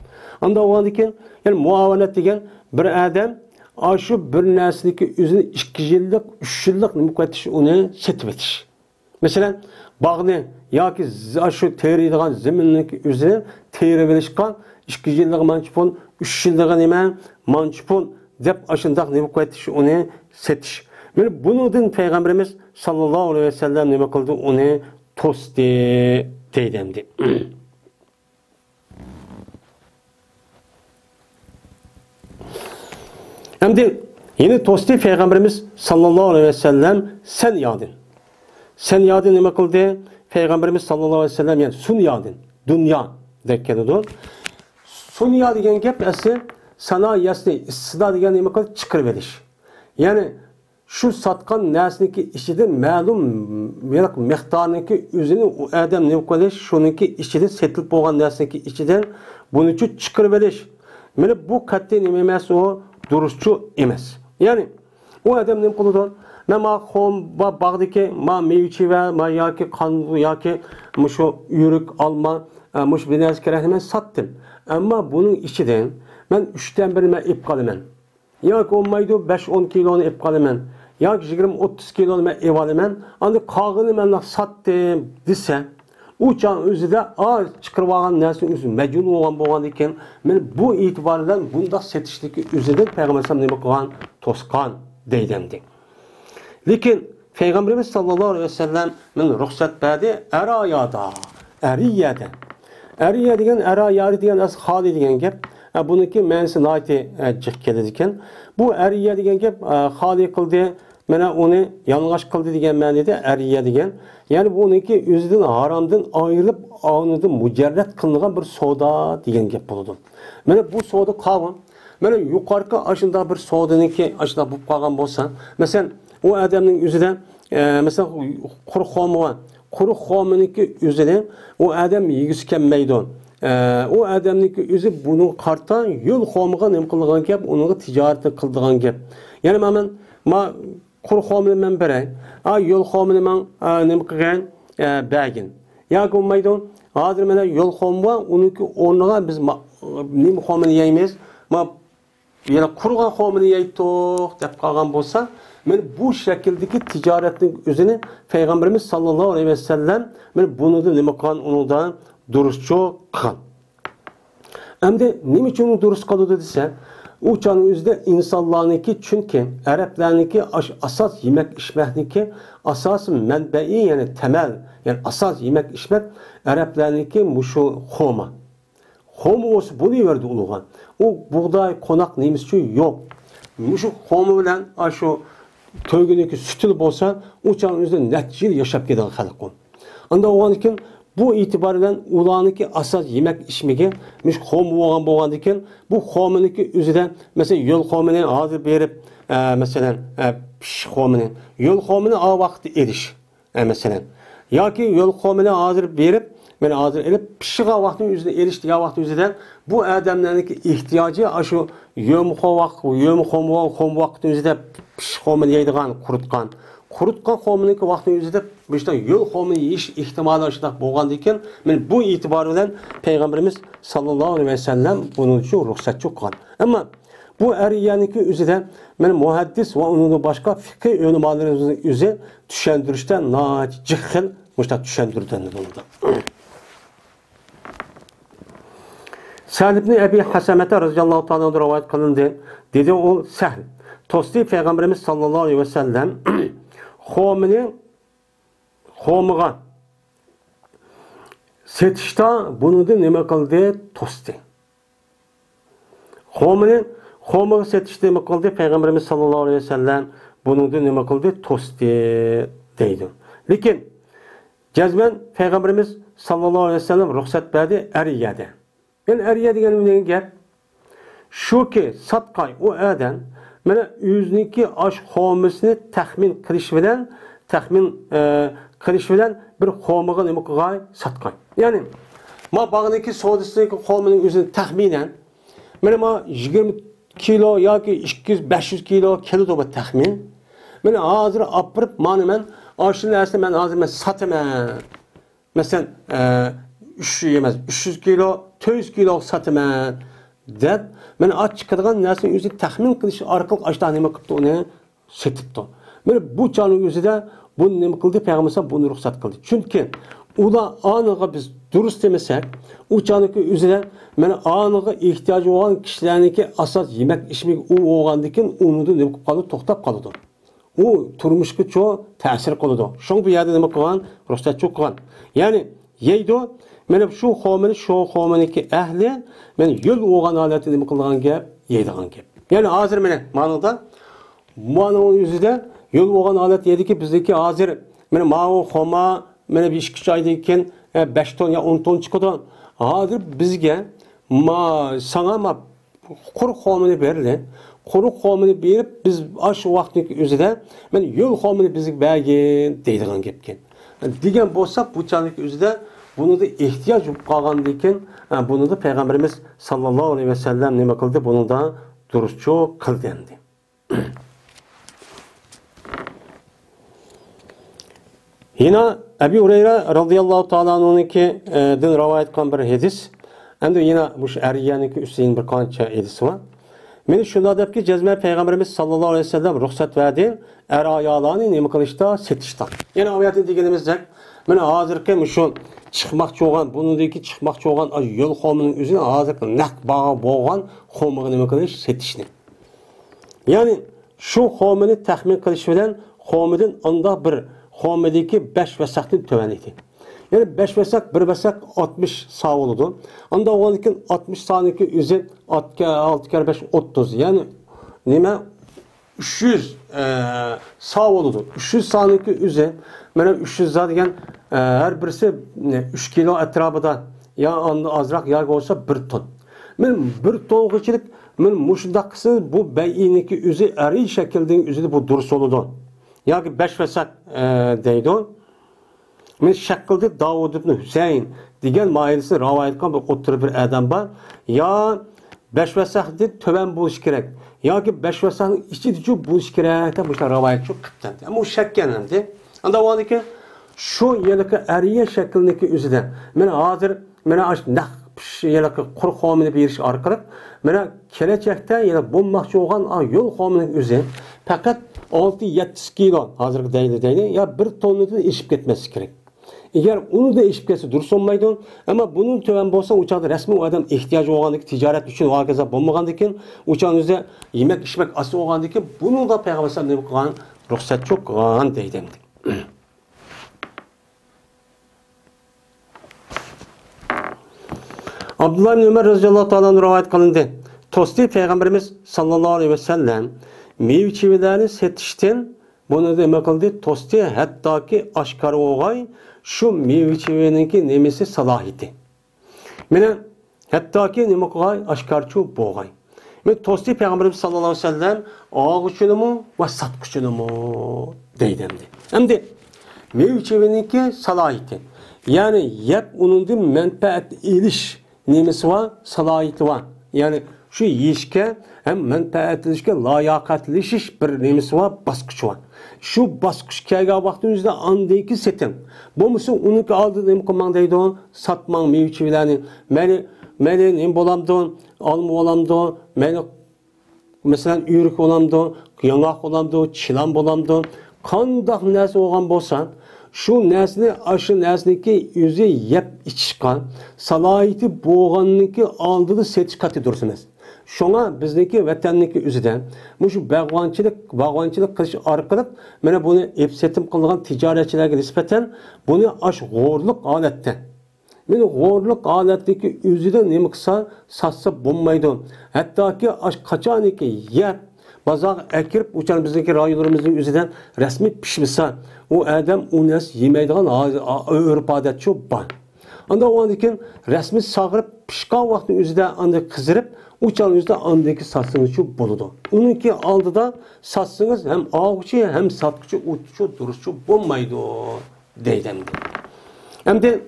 Unda o'g'andikin, ya'ni muavanat degan bir odam shu bir narsaniki o'zini 2 yillik, 3 yillik nima qilish, uni setib etish. Masalan, bağni yoki shu teriydigan zaminniki o'zini terib olishga 2 yillik manchpon, 3 yillik nima manchpon deb ashundaq nima qilish, uni setish. Mana bundan Payg'ambarimiz sallallohu alayhi vasallam nima qildi? Uni to'sdi deydi. Endi yine to'sdi Payg'ambarimiz sallallohu alayhi vasallam sen yadin. Sen yadin nima qildi? Payg'ambarimiz sallallohu alayhi vasallam yani sun yadin, dunyo deb keladi. Sunya degan gap asli sanoyasini istida degan nima qilib chiqarib berish. Ya'ni shu sotgan narsaniki ichidan ma'lum miqdorniki o'zini odam nima qilish, shuniki ichida setilib bo'lgan narsaniki ichidan buni chiqarib berish. Mana bu qat'iy nima emas, o duruşçu emas. Ya'ni u odam nima qiladi? Men xom va bag'diki ma mevchi va ma yoki qandu yoki mushu yurik alma mush bir narsa kerak emas sotdim. Ammo buning ichidan men 3 dan 1 ib qolaman. Yoki olmaydi 5-10 kiloni ib qolaman. Yoki 20-30 kiloni men ib olaman. Endi qolg'ini men sotdim desa, u can o'zida chiqarib olgan narsa o'zi majnun bo'lgan ekan, men bu e'tibordan bundoq setishligi o'zida Payg'ambar sollallohu nima qilgan? To'sqan deydi. Lekin Payg'ambarimiz sallallohu alayhi vasallam men ruxsat berdi ariyada. Ariya degan, ara yari degan asli xoli degan gap. Buniki ma'nosi nihoyatda jiq keladi ekan. Bu ariya degan gap xoli qildi, mana uni yalang'och qildi degan ma'noda ariya degan. Ya'ni buniki o'zidan haromdan ayrilib, onidan mujarrad qilingan bir savdo degan gap bo'ladi. Mana bu savdo qavm. Mana yuqorqi ashunda bir savdoniki ashunda bo'lib qolgan bo'lsa, masalan, u odamning o'zida masalan quruq xomga quruq xominiki o'zini u odam yegisi kelmaydi. O adamniki o'zi buni qarta yo'l xomiga nima qilgan gap, unga tijorat qildigan gap. Ya'ni men quruq xomini men beray. Yo'l xomini men nima qilgan bagin. Yo'q bo'lmaydi. Hozir mana yo'l xomga uniki o'rniga biz nima xomini yeymiz. Yana qurgan xomini yeydik deb qolgan bo'lsa, men bu shakldagi tijoratning o'zini Payg'ambarimiz sallallohu alayhi vasallam men buni nima qilgan undan durustçu qilgan. Endi nima uchun durust qildi desa, u chog'ning o'zida insonlarniki, chunki arablarniki asos yemak ichmakniki asos manbai, ya'ni temel, ya'ni asos yemak ichmak arablarniki mushu xoma. Xoma o'zi buni verdi ulug'a. U buğday, qo'noq nemisi yo'q. Mushu xoma bilan shu to'yguniki sutil bo'lsa, u chog'ning o'zida necha yil yashab ketgan xalq u. Unda o'g'an ekan bu itibardan ularniki asas yemek içmegi müş xom bo'lgan ekan, bu xominiki o'zida mesela yo'l xomini hozir berib, masalan, pish xomini, yo'l xomini a vaqtda erish, masalan. Yoki yo'l xomini hozir berib, men hozir elib pishiga vaqtning o'zida erish degan vaqt o'zida bu odamlarniki ehtiyoji shu yo'm xom vaqt o'zida pish xomini yeydigan, quritgan xominiki vaqtning o'zida işte yo'l xomini yeyish ehtimoli shunday bo'lgan ekan, men bu e'tibor bilan Payg'ambarimiz sallallohu alayhi vasallam buning uchun ruxsatchi qilgan. Ammo bu ariyaniki o'zida men muhaddis va uning boshqa fiqh ulamolarimiz o'zi tushuntirishda najihil mushta tushuntirdan bo'ldi. Sahl ibn Abi Hasamata radhiyallohu ta'ala rivoyat qilindi. Dedi o Sahl, to'sti Payg'ambarimiz sallallohu alayhi vasallam xomiga setishda bunida nima qildi? To'sdi. Xomiga setishda nima qildi? Payg'ambarimiz sallallohu alayhi vasallam bunida nima qildi? To'sdi deydi. Lekin jazman Payg'ambarimiz sallallohu alayhi vasallam ruxsat berdi ariyada. Yani ariya degan gap shuki satqay u adam mana o'ziniki osh xomisini taxmin qilish bilan bir xomiga nima qilgan satqay. Ya'ni ma bag'niki savdosidagi xomining o'zini taxminan mana 20 kilo yoki 200-500 kilo keladi bu taxmin. Mana hozir olib mana men oshni narsa men hozir sataman. Masalan 300 kilo, 400 kilo sataman deb men aç chiqadigan narsani o'zi taxmin qilish orqali ashta nima qilibdi, uni setibdi. Mana bu chog'ning o'zida buni nima qildi? Payg'ambar buni ruxsat qildi. Chunki ular aniga biz durust demasak, u chog'ning o'zida mana aniga ehtiyoji bo'lgan kishilarniki asos yemak ichmak u bo'lgandan uni nima qilib qoldi? To'xtab qoladi. U turmushga cho'q ta'sir qiladi. Shu bu yerda nima qilgan? Ruxsat qilgan. Ya'ni yeydi. Mana shu xominiki ahli men yo'l o'g'an holatda nima qilgan gap, yeydigan gap. Ya'ni hozir mana mana o'zida yo'l o'g'an holat yediki bizniki hozir mana ma'u xoma mana 5 oydan keyin 5 ton ya 10 ton chiqadi. Hozir bizga sana quruq xomini berildi. Quruq xomini berib biz shu vaqtning o'zida men yo'l xomini bizga bergin deydigan gapken. Degan bo'lsa bu chaqlik o'zida bunu da ihtiyaç qolgandan keyin bunu da Payg'ambarimiz sallallohu alayhi vasallam nima qildi? Bunu da durustçu qildi endi. Yine Ebu Hureyre radıyallahu ta'ala anh'unki din rivayet qilgan bir hadis. Endi yine bu ariyaniki üstün bir qancha hadis var. Meni shunda debki jazma Payg'ambarimiz sallallohu alayhi vasallam ruxsat verdi er ayollarni nima qilishda, setishda. Yana oyatni deganimizdek, mana hozirgi shu chiqmoqchi bo'lgan, buningdagi chiqmoqchi bo'lgan yo'l xomining o'zini hozirgi naq bag'i bo'lgan xomiga nima qilish, setishni. Ya'ni shu xomini taxmin qilish bilan xomidan unda bir xomidagi 5 vasaqni to'vanlaydi. Yani 5 versek 1 versek 60 sağ oldu. Anda o 60 saniyeki üzeri 6 kere 5 30. Yani nime 300 sağ oldu. 300 saniyeki üzeri. Mana 300 zaten her birisi 3 kilo etrafında ya azrak ya olsa 1 ton. Men 1 ton geçirik men muşdaqsı bu beyiniki üzü eri şekilde üzü bu durus oldu. Ya ki 5 versek deydi. Men şekilde Davud ibn Hüseyin degan mailisi rivayet qilgan bir o'tir bir adam var. Ya 5 versek de töven buluş kerak. Ya ki 5 versek içi de buluş kerak deb bu rivayet çok qıptan. Ama o şekkendi. Anda o ki şu yılki eriye şeklindeki üzüde. Men hazır mena aş naq yılki quruq homini beriş arqalıq mena kelechekte yana bulmakçı olan yol hominin üzü fakat 6-7 kilo hazırki deydi. Ya 1 tonunu eşip ketmesi gerek. Eğer onu da eşip ketse dursun olmaydı ama bunun töven bolsa uçakta resmi o adam ihtiyacı olgandaki ticaret için o herkese bulmagandikin uçağın üzerinde yemek içmek asıl olgandikin bunu da Peygamber sallallahu aleyhi ve sellem ruhsat çok qilgan deydi. Abdullah ibn Ömer radıyallahu ta'ala rivayet kılındı. Tosti Peygamberimiz sallallahu aleyhi ve sellem meyveçilerini setişten bunu demek kıldı. Tosti hatta ki aşkar oğay şu meyveçileninki nemesi salahiti. Mene hatta ki nemek oğay aşkarçu boğay. Men tosti Peygamberimiz sallallahu aleyhi ve sellem ağuçunu mu ve satkuçunu mu deydemdi. Hem de meyveçileninki salahiti. Yani yep onun da menfaat iliş nemesi var, salahiyeti var. Yani şu yiyişke hem menfaatlişke layakatleşiş bir nemesi var, baskıç var. Şu baskıç kelgen vaxtınızda andaki setin. Bu musun onunki aldı nem komandaydı on, satman meyveçilerini. Meni nem bolamdı, alma olamdı, meni mesela yürük olamdı, yanak olamdı, çilan olamdı. Kandak nesi olgan bolsan, şu nesli aşı nesniki yüzü yep içkan, salahiyeti boğanlıki aldığı sertifikatı dursunuz. Şuna bizdeki vatanniki üzüden, şu bağvançılık kılış arkalık, bana bunu epsetim kılgan ticaretçilerine nispeten, bunu aş gorluk aletten. Meni gorluk aletteki üzüden ne kısa satsa bulmaydı. Hatta ki aş kaçaniki yep, bazı ekirip uçan bizdeki rayonlarımızın üzerinden resmi pişmişse o adam o nes yemeydiğin örp adet çok var. Anda o andakin resmi sağırıp pişkan vakti üzerinde anda kızırıp uçan üzerinde andaki satsınız çok buludu. Onunki aldı da satsınız hem ağıkçı hem satkıcı uçucu duruşçu bulmaydı deydem. Hem de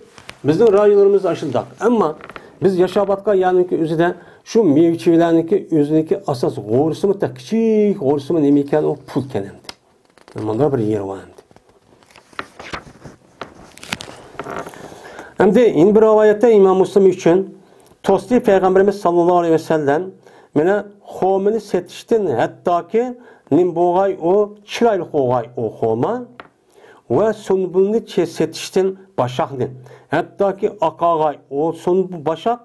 bizim rayonlarımız aşıldık ama biz yaşabatka yani ki üzerinde şu mevçilerindeki üzerindeki asas doğrusu mu da küçük doğrusu mu nemeyken o pul kenemdi. Bunda bir yer var. Hem de in bir rivayette İmam Müslim için Tosti Peygamberimiz sallallahu aleyhi ve sellem mene xomini setiştin hatta ki nimboğay o çıraylı oğay o xoma ve sunbulni setiştin başakni hatta ki akağay o sunbul başak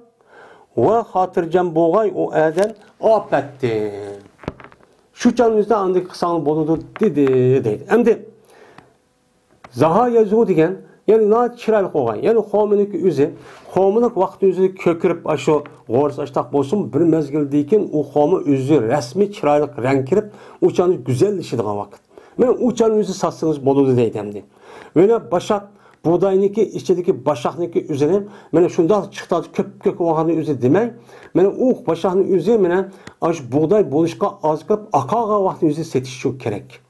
ve hatırcan boğay o eden apetti. Şu canımızda andaki kısanı boludu dedi. Hem de zaha yazığı degen yani na çıraylık oğan. Yani xominik üzü, xominik vakti üzü kökürüp aşo gorus açtak bolsun bir mezgildeyken o xomi üzü resmi çıraylık renk kirip uçanı güzel işidiğen vakit. Men uçanı üzü satsınız boludu deydemdi. Böyle başak buğdayniki içindeki başakniki üzerine mene şunda çıktı köp oğanı üzü demey. Mene o başaknı üzü mene aş buğday boluşka azkıp akağa vakti üzü setiş çok gerek.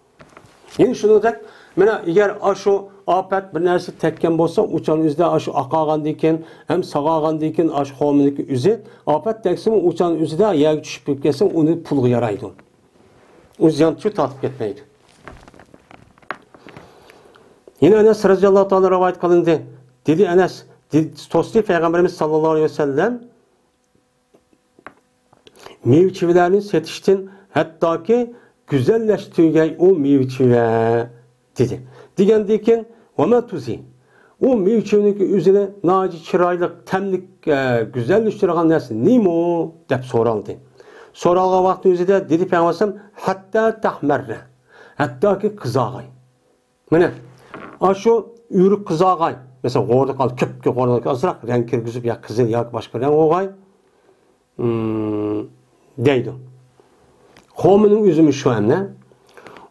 Yani şunu da mene eğer aşo apet bir nersi tekken bolsa uçan üzde aşo akağan diken hem sağağan diken aş xominiki üzü apet teksin uçan üzde yer düşüp ketsin onu pul yaraydı. O ziyançı tatip etmeydi. Yine Enes radıyallahu ta'ala rivayet kılındı. Dedi Enes, Tosti Peygamberimiz sallallahu aleyhi ve sellem meyveçilerini setiştin hatta ki güzelleştirgen o meyveçiler dedi. Digendeyken وَمَا تُزِي o meyveçilerini üzerine naci çıraylık, temlik, güzelleştiren nersi neyim o? Dep soraldı. Soralga vakti üzerinde dedi Peygamberim hatta tahmerre hatta ki kızağay. Mene aşo yürük kızağay. mesela orada kalıp köpke orada azırak renk kirgizip ya kızıl ya başka renk oğay deydi. Hominin üzümü şu an ne?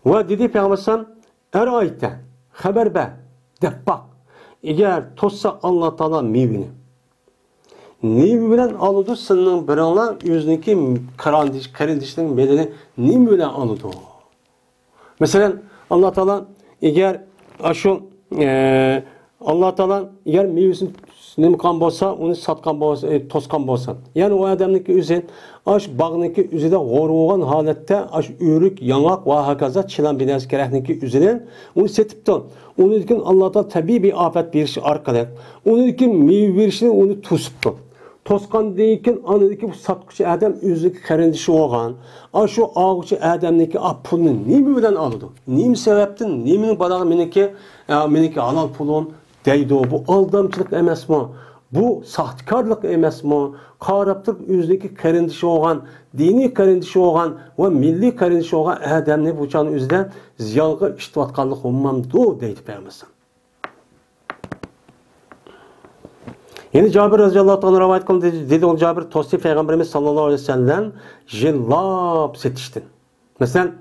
Ve dedi Peygamber er ayette haber be de bak eğer tossa Allah Teala meyvini ne bilen alıdı senin biranla yüzündeki karindişlerin bedeni ne bilen alıdı? Mesela Allah Teala eğer şu Allah Teala eğer meyvesini nimkan bolsa, onu satkan bolsa, toskan bolsa. Yani o adamdaki üzün aş bağındaki üzüde goruğan halette aş ürük, yanak ve hakaza çılan binası gerekniki üzüne onu setipti. Onun için Allah Teala tabii bir afet birişi arkada. Onun için meyve birişini onu tusuptu. Toskan deyken anadaki bu satkıcı adam üzündeki karindişi olgan. Aş o ağıcı adamdaki pulunu ne bilen aldı? Ne sebepten? Ne badağı meniki halal pulun deydi o. Bu aldamçılık emes mi? Bu sahtkarlık emes mi? Karaptırk yüzdeki karindişi olgan, dini karindişi olgan ve milli karindişi olgan adamni bu canı üzden ziyanğı iştivatkarlık olmamdı deydi Peygamber. Yine Cabir radıyallahu anh rivayet kıldı dedi o Cabir tosti Peygamberimiz sallallahu aleyhi ve sellem jillab setiştin. Mesela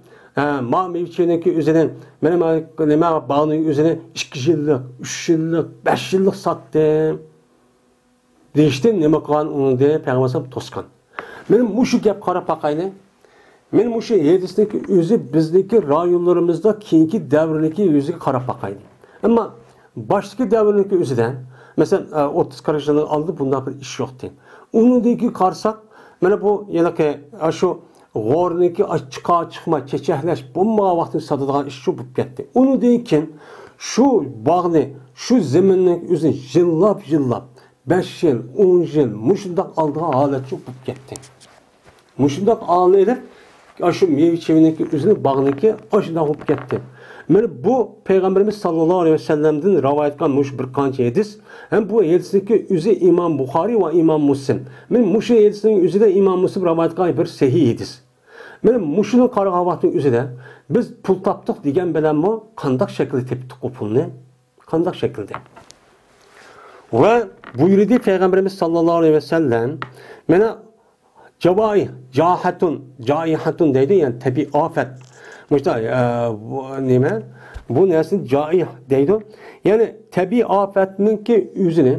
ma mevçeneki üzerine benim bağının üzerine 2 yıllık, 3 yıllık, 5 yıllık sattım. Değişti neme kılan onu diye Peygamber toskan. Benim muşu gap kara bakayını. Benim muşu yedisindeki yüzü bizdeki rayonlarımızda kinki devrindeki yüzü kara bakayını. Ama baştaki devrindeki yüzüden mesela 30 karışlarını aldı bundan bir iş yoktu. Onu deki karsak bana bu yanaki şu gorniki çıkma çeçehleş bomba vakti satılan iş şu bu gitti. Onu deyken şu bağını şu zeminlik üzün yıllap 5 yıl, 10 yıl muşundak aldığı halet çok bu gitti. Muşundak ağını edip şu meyve çevindeki üzünü bağıniki aşıda bu gitti. Yani bu Peygamberimiz sallallahu aleyhi ve sellem'den rivayet kılmış bir kanca hadis. Hem bu hadisdeki üzü İmam Bukhari ve İmam Müslim. Yani muşu hadisinin üzü de İmam Müslim rivayet kılmış bir sahih hadis. Yani muşunun karagavatının üzü de biz pul taptık diyen bilen bu kandak şekilde teptik o pulunu. Kandak şekilde. Ve buyurdu Peygamberimiz sallallahu aleyhi ve sellem yani caihatun dedi yani tabi afet. Bu nesin caih deydi. Yani tabi afetinin ki yüzünü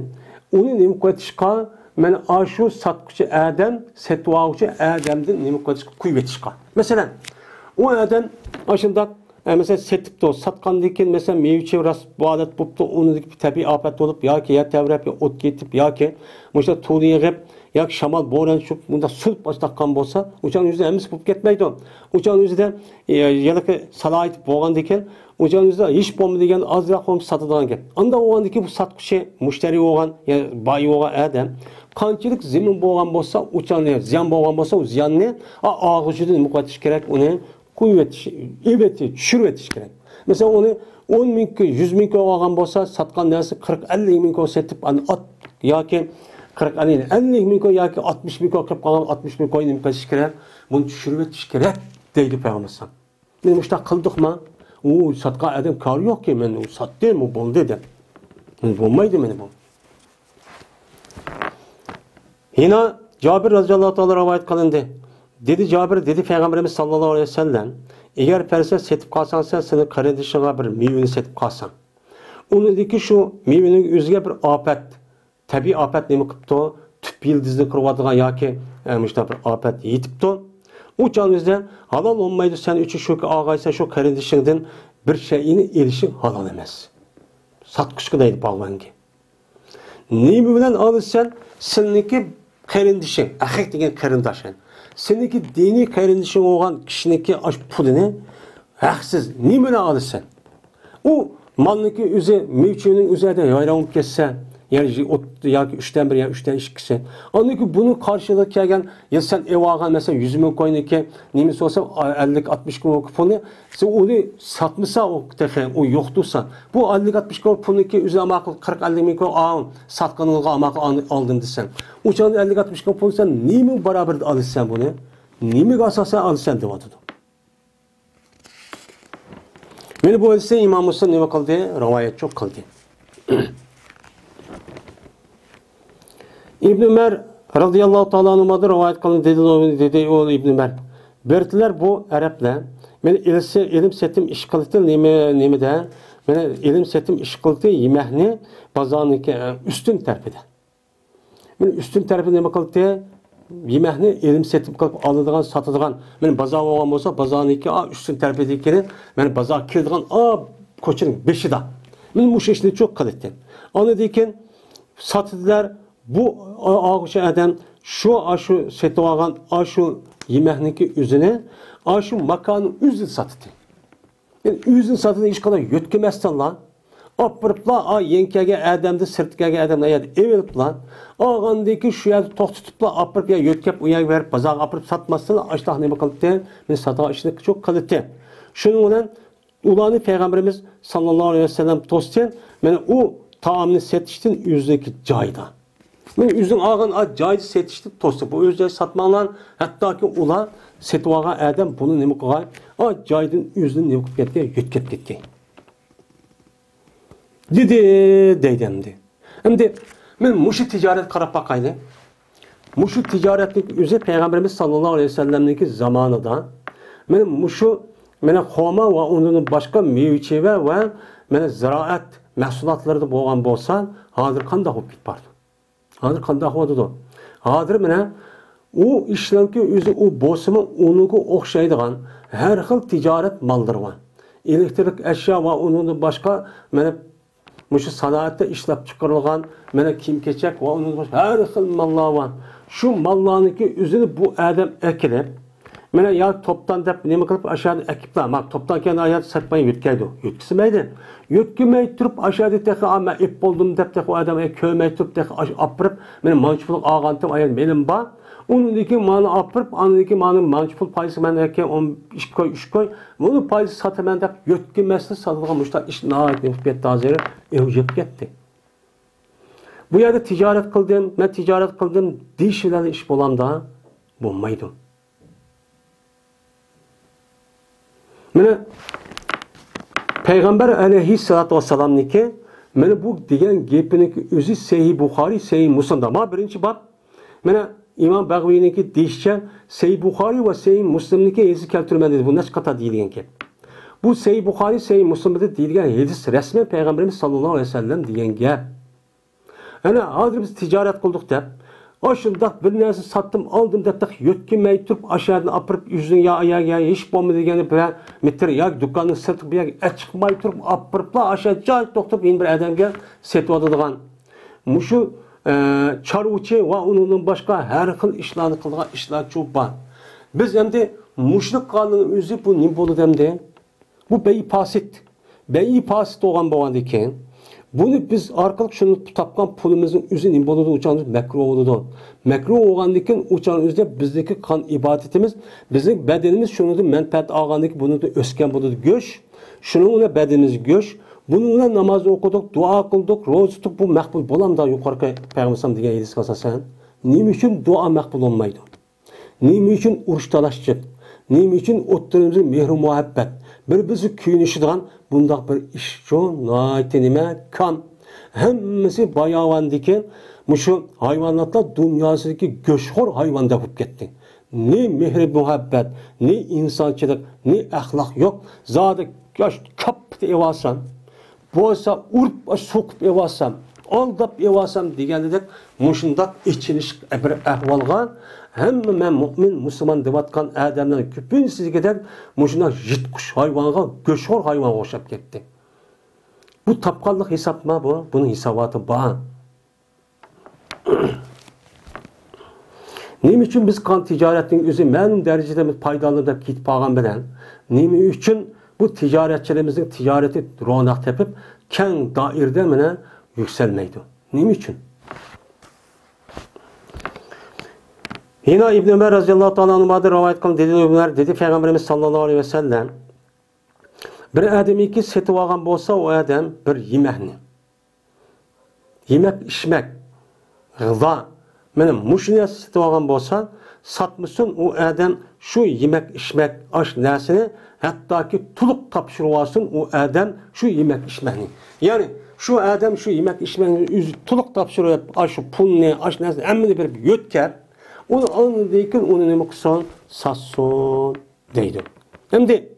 onu nimkatışka men aşu satkıcı adam setvağıcı adamdan nimkatışka kuvvetişka. Mesela o adam aşında mesela setip de satkandaki mesela meyve ras bu adet buptu onu bir tabi afet olup ya ki ya tevrep ya ot getip ya ki mesela tuğdiye gep ya şamal boran şu bunda sulp baştakkan bolsa uçağın yüzüne emis bup ketmeydi. Uçağın yüzüne yanıkı salayet boğan diken uçağın yüzüne hiç bomba diken az rakam satıdan gel. Anda o andaki bu satkışı müşteri olan yani bayi olan adam kançılık zemin boğan bolsa uçağın ziyan boğan bolsa o ziyan ne? Ağıcıdan mukatiş gerek onu kuvvet, ilbeti, çürvetiş gerek. Mesela onu 10 bin, 100 bin algan bolsa satkan neresi 40-50 bin setip at ya ki 40-50 bin ya ki 60 bin kılıp kalan 60 bin koyun gerek. Bunu çürvetiş gerek deydi Peygamber. Benim işte kıldık mı? O satka adam kar yok ki ben sattım o bol dedi. Olmaydı beni bu. Yine Cabir radıyallahu anh rivayet kılındı. Dedi Cabir dedi Peygamberimiz sallallahu aleyhi ve sellem eğer perse setip kalsan sen senin kardeşine bir meyveni setip kalsan. Onu dedi ki şu meyvenin yüzüge bir afet tabi afet nemi kıptı tüp yıldızını kırvadıgan ya ki işte bir afet yitipti. O canınızda halal olmaydı sen üçü şu ağaysa şu kardeşinden bir şeyini erişin halal emez. Satkışkı değil bağlan ki. Nemi bilen alırsan seninki kardeşin, ahik degen kardeşin. Seninki dini kardeşin olan kişineki aş pulunu haksız nimene alırsan. O malniki üzeri, mevçinin üzerinde yayranıp geçse, yani ya 3'ten 1 ya 3'ten 2'si. Anlaki bunu karşılık gelgen ya sen ev ağan mesela 100 bin koyunki nimesi olsa 50-60 bin kuponu sen onu satmışsa o yoktuysa bu 50-60 kuponiki üzeri amaklı 40-50 bin kuponu ağın satkanılığa amaklı aldın desen. Uçağın 50-60 kuponu sen nimi beraber alırsan bunu? Nimi asasa alırsan devatıdı. Beni bu hadise İmam Müslim ne kıldı? Rivayet çok kıldı. İbn Ömer radıyallahu ta'ala anhuma'da rivayet kılın dedi o İbn Ömer. Bertiler bu Araplar. Men ilim setim iş kıldı nimede. Men ilim setim iş kıldı yemekni bazaniki üstün tarafida. Men üstün tarafida nima kıldı? Yemekni ilim setim kılıp alınadigan, satadigan. Men bazar olgan bolsa bazaniki üstün tarafidagini men bazar kirdigan koçuning beshida. Men mush ishni çok qildim. Onu dekin satıdılar bu ağaçı adam şu setip algan şu yemekniki üzüne şu makanın üzünü satıdı. Yani üzünü satıdı iş kadar yötkemezsen lan. Apırıpla yenkege adamdı sırtkege adamda evelip lan. Ağandaki şu yerde tok tutup apırıp ya yötkep uyak verip bazar apırıp satmazsan açtah ne kalıptı. Ben satağı işini çok kalıptı. Şunun olan ulanı Peygamberimiz sallallahu aleyhi ve sellem tosten yani o taamını setiştin yüzdeki cayda. Men üzün ağan caydı setişti tostu. Bu özde satmanlar hatta ki ular setvaga adam bunu nima qilgan? Caydın yüzünü nima qilib ketdi? Yutkab ketdi. Deydimdi. Endi men mushu tijorat qarab baqayli. Mushu tijoratning o'zi Peygamberimiz sallallohu alayhi vasallamning zamonida mana xoma va undan boshqa meva va mana ziroat mahsulotlarida bo'lgan bo'lsa, hozir qanday bo'lib ketdi? Hozir qanday bo'ladi? Hozir mana u ishlarga o'zi u bosimi unuga o'xshaydigan har xil tijorat mollari bor. Elektrik ashyo va undan boshqa mana mushu sanoatda ishlab chiqarilgan mana kiyim-kechak va undan boshqa har xil mollar bor. Shu mollarniki o'zini bu odam ekilib mana ya topdan deb nima qilib aşağıda ekiplar, mak topdan keyin ayat satmay yutkaydi. Yutkismaydi. Yutkimay turib aşağıda tex ama ip boldum deb tex o adam köymay turib tex apırıp men mançpul ağantım ayat benim ba. Onundaki manı apırıp anındaki manı mançpul payısı men eke 3 koy. Bunu payısı sataman deb yutkimesini satılgan muşta iş naat nefbet tazeri evjep ketdi. Bu yerde ticaret kıldım, ben ticaret kıldım deyişlerle iş bolamda bulmaydı. Mana Peygamber aleyhissalatu vesselam'niki mana bu degan gepiniki o'zi Sahih Buxoriy, Sahih Muslim'da. Ma birinchi bab mana İmam Bag'viyninki deyişçe Sahih Buxoriy va Sahih Muslim'niki yezi keltirmedi dedi. Bu necha qata deyilgan gap. Bu Sahih Buxoriy, Sahih Muslim'da deyilgan hadis resmen Peygamberimiz sallallohu alayhi vasallam degan gap. Ana hozir biz tijorat qildik deb Aşıldak bir narsa sattım aldım deb yötkünmey turup aşağıdan apırıp yüzün ya hiç bomba degeni bir metre ya dükkanın sırtı bir çıkmay turup apırıpla aşağı cay dokturup yeni bir adamga setip atıdığan. Muşu çarvuçi ve onun başka her xil işlerini kılgan işler çok var. Biz endi muşluk kanının özü bu ne bolu demde? Bu beyi pasit. Beyi pasit olan bu andaki. Bunu biz arkalık şunu tapkan pulumuzun üzerine boludu uçağımız mekruh oldu. Mekruh olandıkken uçağın üzerinde bizdeki kan ibadetimiz, bizim bedenimiz şunu menfaat ağandık bunu da ösken boludu göç. Şununla bedenimiz göç. Bununla namaz okuduk, dua kıldık, roz tutup bu mekbul bolam da yukarı Peygamber diye hadis kalsa sen. Nime için dua mekbul olmaydı? Nime için uruş talaşçı? Nime için otlarımızın mehru muhabbet? Bir-birisi kuyunuşudan bundaq bir iş çok nime kam. Hemmisi bayavan diken şu hayvanatlar dünyasındaki göçhor hayvan da ketdi. Ne mehri muhabbet, ne insançılık, ne ahlak yok. Zaten göç kapıp evasam, boğsa urup sokup evasam, aldap evasam degende muşundak içiniş bir ahvalga hemen mümin, Müslüman devatkan adamların küpün sizi gider muşuna jitkuş hayvana, göçhor hayvana oşap gitti. Bu tapkallık hesap mı bu? Bunun hesabatı bağ. Nime için biz kan ticaretinin özü məlum derecede paydalı da git bağın bilen, nime için bu ticaretçilerimizin ticareti ronak tepip keng dairde mine yükselmeydi. Nime için? Yine İbn Ömer radıyallahu anh'a'da rivayet kılın dedi Peygamberimiz sallallahu aleyhi ve sellem bir adamı ki setip algan bolsa o adam bir yemekni. Yemek içmek, gıda. Benim muşunu setip algan bolsa satmışsın o adam şu yemek içmek aş nersini hatta ki tuluk tapşırıvasın o adam şu yemek içmekni. Yani şu adam şu yemek içmenin yüzü tuluk tapşırıp şu pulni, aş nasıl emmini bir yötker. Onu alın deyken onu ne kısan sasson deydi. Şimdi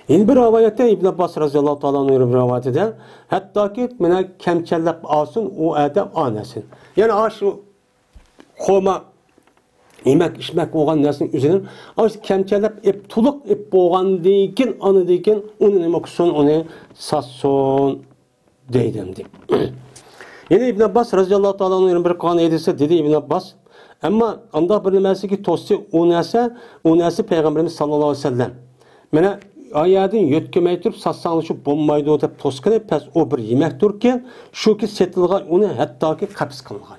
yine bir rivayette İbn Abbas radıyallahu ta'ala'nın bir rivayetinde hatta ki mena kemçellep alsın o adam anasın. Yani şu koma yemek içmek olan nesin üzerine kemçellep ep tuluk ep boğan deyken anı deyken onu ne kısan onu sasson deydim di. Yine İbn Abbas radıyallahu ta'ala'nın bir Kur'an ayeti dedi İbn Abbas ama anda bir nemesi ki tosti onası Peygamberimiz sallallahu aleyhi ve sellem. Mena ayadın yötkemey turib sassanlaşıp bombaydı deb toskini pes o bir yemektir ki şu ki setilgan onu hatta ki kapis kılgan.